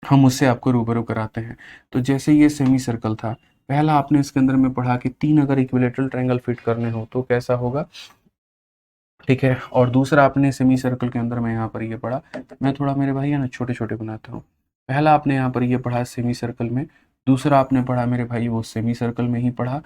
हम उससे आपको रूबरू कराते हैं। तो जैसे ये सेमी सर्कल था, पहला आपने इसके अंदर में पढ़ा कि 3 अगर इक्विलेटरल ट्रायंगल फिट करने हो तो कैसा होगा, ठीक है। और दूसरा आपने सेमी सर्कल के अंदर में यहाँ पर ये पढ़ा, मैं थोड़ा मेरे भाई है ना छोटे छोटे बनाता हूँ। पहला आपने यहाँ पर ये पढ़ा सेमी सर्कल में, दूसरा आपने पढ़ा मेरे भाई वो सेमी सर्कल में ही पढ़ा,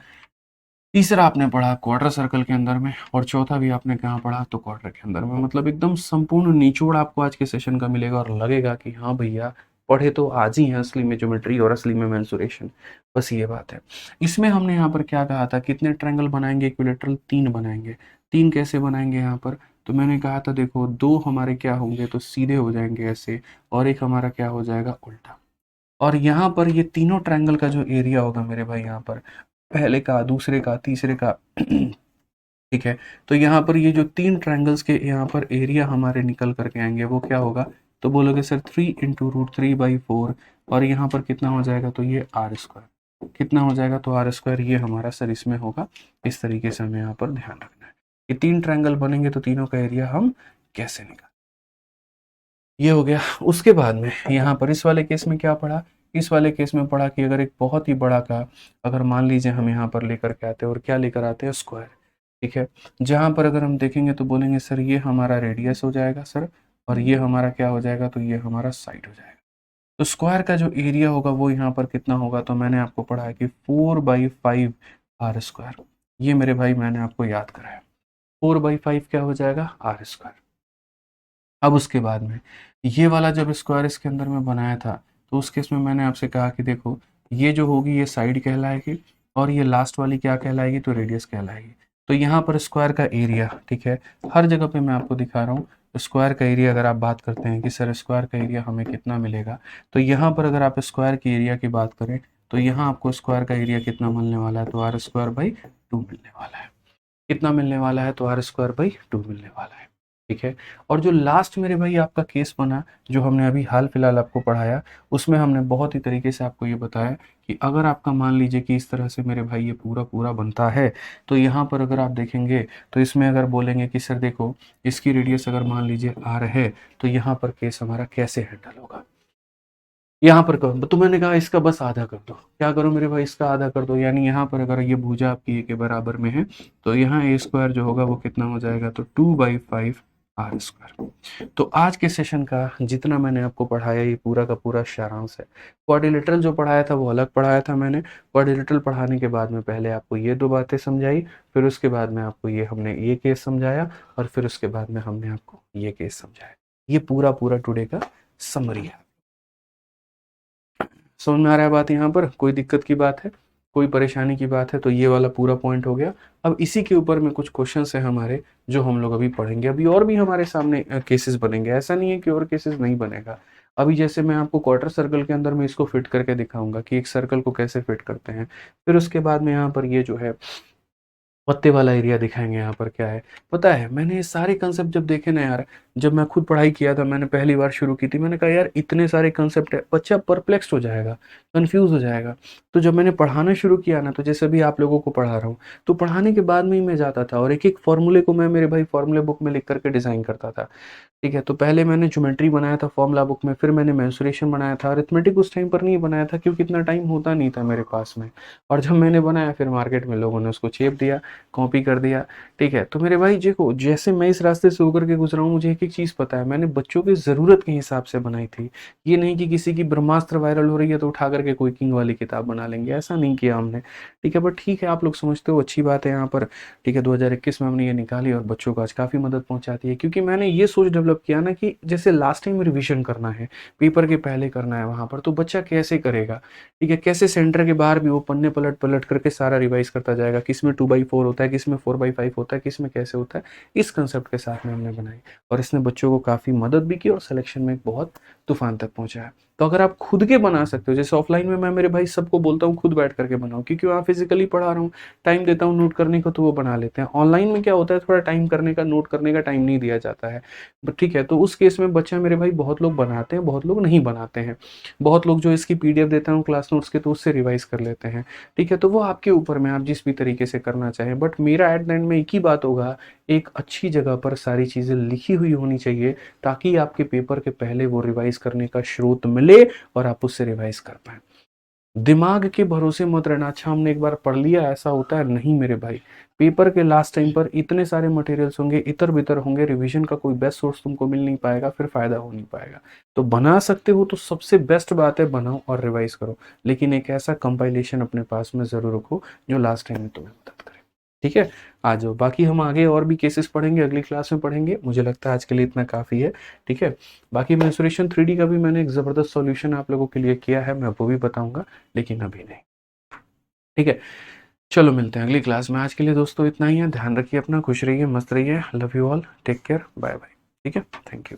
तीसरा आपने पढ़ा क्वार्टर सर्कल के अंदर में, और चौथा भी आपने कहाँ पढ़ा, तो क्वार्टर के अंदर में। मतलब एकदम संपूर्ण निचोड़ आपको आज के सेशन का मिलेगा, और लगेगा कि हाँ भैया पढ़े तो आज ही हैं असली में ज्योमेट्री और असली में मेंसुरेशन, बस ये बात है। इसमें हमने यहाँ पर क्या कहा था, कितने ट्रायंगल बनाएंगे इक्विलेटरल, 3 बनाएंगे। 3 कैसे बनाएंगे यहाँ पर, तो मैंने कहा था देखो 2 हमारे क्या होंगे, तो सीधे हो जाएंगे ऐसे, और एक हमारा क्या हो जाएगा, उल्टा। और यहाँ पर ये तीनों ट्रायंगल का जो एरिया होगा मेरे भाई, यहाँ पर पहले का, दूसरे का, तीसरे का ठीक है। तो यहाँ पर ये जो 3 ट्रायंगल्स के यहाँ पर एरिया हमारे निकल करके आएंगे वो क्या होगा, तो बोलोगे सर 3 × √3/4, और यहाँ पर कितना हो जाएगा, तो ये r², कितना हो जाएगा, तो r², ये हमारा सर इसमें होगा। इस तरीके से हमें यहाँ पर ध्यान रखना है कि 3 ट्रायंगल बनेंगे तो तीनों का एरिया हम कैसे निकाल, ये हो गया। उसके बाद में यहाँ पर इस वाले केस में क्या पढ़ा, इस वाले केस में पढ़ा कि अगर एक बहुत ही बड़ा का, अगर मान लीजिए हम यहाँ पर लेकर के आते हैं, और क्या लेकर आते हैं, स्क्वायर, ठीक है। जहाँ पर अगर हम देखेंगे तो बोलेंगे सर ये हमारा रेडियस हो जाएगा सर, और ये हमारा क्या हो जाएगा, तो ये हमारा साइड हो जाएगा। तो स्क्वायर का जो एरिया होगा वो यहाँ पर कितना होगा, तो मैंने आपको पढ़ा है कि 4/5 r², ये मेरे भाई मैंने आपको याद कराया, 4/5 क्या हो जाएगा, r²। अब उसके बाद में ये वाला जब स्क्वायर इसके अंदर में बनाया था, तो उस केस में मैंने आपसे कहा कि देखो ये जो होगी ये साइड कहलाएगी, और ये लास्ट वाली क्या कहलाएगी, तो रेडियस कहलाएगी। तो यहाँ पर स्क्वायर का एरिया, ठीक है, हर जगह पे मैं आपको दिखा रहा हूँ स्क्वायर का एरिया। अगर आप बात करते हैं कि सर स्क्वायर का एरिया हमें कितना मिलेगा, तो यहाँ पर अगर आप स्क्वायर की एरिया की बात करें तो यहाँ आपको स्क्वायर का एरिया कितना मिलने वाला है, तो r²/2 मिलने वाला है। कितना मिलने वाला है, तो r²/2 मिलने वाला है, ठीक है। और जो लास्ट मेरे भाई आपका केस बना, जो हमने अभी हाल फिलहाल आपको पढ़ाया, उसमें हमने बहुत ही तरीके से आपको ये बताया कि अगर आपका मान लीजिए कि इस तरह से मेरे भाई ये पूरा पूरा बनता है, तो यहाँ पर अगर आप देखेंगे तो इसमें अगर बोलेंगे कि सर देखो इसकी रेडियस अगर मान लीजिए r है, तो यहाँ पर केस हमारा कैसे हैंडल होगा, यहाँ पर करो तो मैंने कहा इसका बस आधा कर दो, क्या करो मेरे भाई, इसका आधा कर दो। यानी यहाँ पर अगर ये भुजा आपकी ए के बराबर में है, तो यहाँ a² जो होगा वो कितना हो जाएगा, तो 2/5 r²। तो आज के सेशन का जितना मैंने आपको पढ़ाया ये पूरा का पूरा सारांश है। क्वाड्रिलेटरल जो पढ़ाया था वो अलग पढ़ाया था मैंने। क्वाड्रिलेटरल पढ़ाने के बाद में पहले आपको ये 2 बातें समझाई, फिर उसके बाद में आपको ये हमने ये केस समझाया, और फिर उसके बाद में हमने आपको ये केस समझाया। ये पूरा पूरा टुडे का समरी है। समझ में आ रहा है बात, यहाँ पर कोई दिक्कत की बात है, कोई परेशानी की बात है, तो ये वाला पूरा पॉइंट हो गया। अब इसी के ऊपर में कुछ क्वेश्चंस हैं हमारे जो हम लोग अभी पढ़ेंगे। अभी और भी हमारे सामने केसेस बनेंगे, ऐसा नहीं है कि और केसेस नहीं बनेगा। अभी जैसे मैं आपको क्वार्टर सर्कल के अंदर में इसको फिट करके दिखाऊंगा कि एक सर्कल को कैसे फिट करते हैं। फिर उसके बाद में यहाँ पर ये जो है पत्ते वाला एरिया दिखाएँगे यहाँ पर क्या है। पता है मैंने ये सारे कंसेप्ट जब देखे ना यार, जब मैं खुद पढ़ाई किया था, मैंने पहली बार शुरू की थी, मैंने कहा यार इतने सारे कंसेप्ट है, बच्चा परप्लेक्स्ड हो जाएगा, कन्फ्यूज़ हो जाएगा। तो जब मैंने पढ़ाना शुरू किया ना, तो जैसे अभी आप लोगों को पढ़ा रहा हूँ, तो पढ़ाने के बाद में ही मैं जाता था और एक-एक फ़ॉर्मूले को मैं मेरे भाई फ़ॉर्मूले बुक में लिख कर के डिज़ाइन करता था। ठीक है, तो पहले मैंने ज्योमेट्री बनाया था फ़ॉर्मूला बुक में, फिर मैंने मेंसुरेशन बनाया था, अरिथमेटिक उस टाइम पर नहीं बनाया था क्योंकि इतना टाइम होता नहीं था मेरे पास में। और जब मैंने बनाया फिर मार्केट में लोगों ने उसको चेप दिया, कॉपी कर दिया, ठीक है। तो मेरे भाई देखो, जैसे मैं इस रास्ते से होकर के गुज़रा हूँ, मुझे एक-एक चीज़ पता है, मैंने बच्चों की ज़रूरत के हिसाब से बनाई थी। ये नहीं कि किसी की ब्रह्मास्त्र वायरल हो रही है तो उठा कर के कोई किंग वाली किताब बना लेंगे, ऐसा नहीं किया हमने, ठीक है। बट ठीक है, आप लोग समझते हो, अच्छी बात है यहाँ पर, ठीक है। 2021 में हमने ये निकाली और बच्चों को आज काफ़ी मदद पहुँचाती है, क्योंकि मैंने ये सोच डेवलप किया ना कि जैसे लास्ट टाइम रिवीजन करना है, पेपर के पहले करना है वहाँ पर, तो बच्चा कैसे करेगा, ठीक है? कैसे सेंटर के बाहर भी वो पन्ने पलट-पलट करके सारा रिवाइज़ करता जाएगा, किसमें 2/4 होता है, किसमें 4/5 होता है, किसमें कैसे होता है, इस कांसेप्ट के साथ में हमने बनाई और इसने बच्चों को काफ़ी मदद भी की और सिलेक्शन में एक बहुत तूफ़ान तक पहुँचाया। तो अगर आप खुद के बना सकते हो, जैसे ऑफ़लाइन में मैं मेरे भाई सबको बोलता हूँ खुद बैठ करके बनाओ, क्योंकि वहाँ फिज़िकली पढ़ा रहा हूँ, टाइम देता हूँ नोट करने को तो वो बना लेते हैं। ऑनलाइन में क्या होता है, थोड़ा टाइम करने का, नोट करने का टाइम नहीं दिया जाता है। ब ठीक है, तो उस केस में बच्चा मेरे भाई बहुत लोग बनाते हैं, बहुत लोग नहीं बनाते हैं। बहुत लोग जो इसकी पीडीएफ देते हैं क्लास नोट्स के, तो उससे रिवाइज़ कर लेते हैं। ठीक है, तो वो आपके ऊपर में, आप जिस भी तरीके से करना चाहें। बट मेरा एट द एंड में एक ही बात होगा, एक अच्छी जगह पर सारी चीज़ें लिखी हुई होनी चाहिए, ताकि आपके पेपर के पहले वो रिवाइज़ करने का स्रोत मिले और आप उससे रिवाइज़ कर पाएँ। दिमाग के भरोसे मत रहना, अच्छा हमने एक बार पढ़ लिया ऐसा होता है, नहीं मेरे भाई। पेपर के लास्ट टाइम पर इतने सारे मटेरियल्स होंगे, इतर-बितर होंगे, रिवीजन का कोई बेस्ट सोर्स तुमको मिल नहीं पाएगा, फिर फ़ायदा हो नहीं पाएगा। तो बना सकते हो तो सबसे बेस्ट बात है, बनाओ और रिवाइज़ करो। लेकिन एक ऐसा कंपाइलेशन अपने पास में ज़रूर रखो जो लास्ट टाइम में तुम्हें मदद करे। ठीक है? आ जाओ, बाकी हम आगे और भी केसेस पढ़ेंगे, अगली क्लास में पढ़ेंगे। मुझे लगता है आज के लिए इतना काफ़ी है। ठीक है? बाकी मेंसुरेशन 3D का भी मैंने एक ज़बरदस्त सॉल्यूशन आप लोगों के लिए किया है, मैं वो भी बताऊँगा, लेकिन अभी नहीं। ठीक है? चलो मिलते हैं अगली क्लास में। आज के लिए दोस्तों इतना ही है। ध्यान रखिए अपना, खुश रहिए, मस्त रहिए। Love you all, take care, bye bye. ठीक है? Thank you.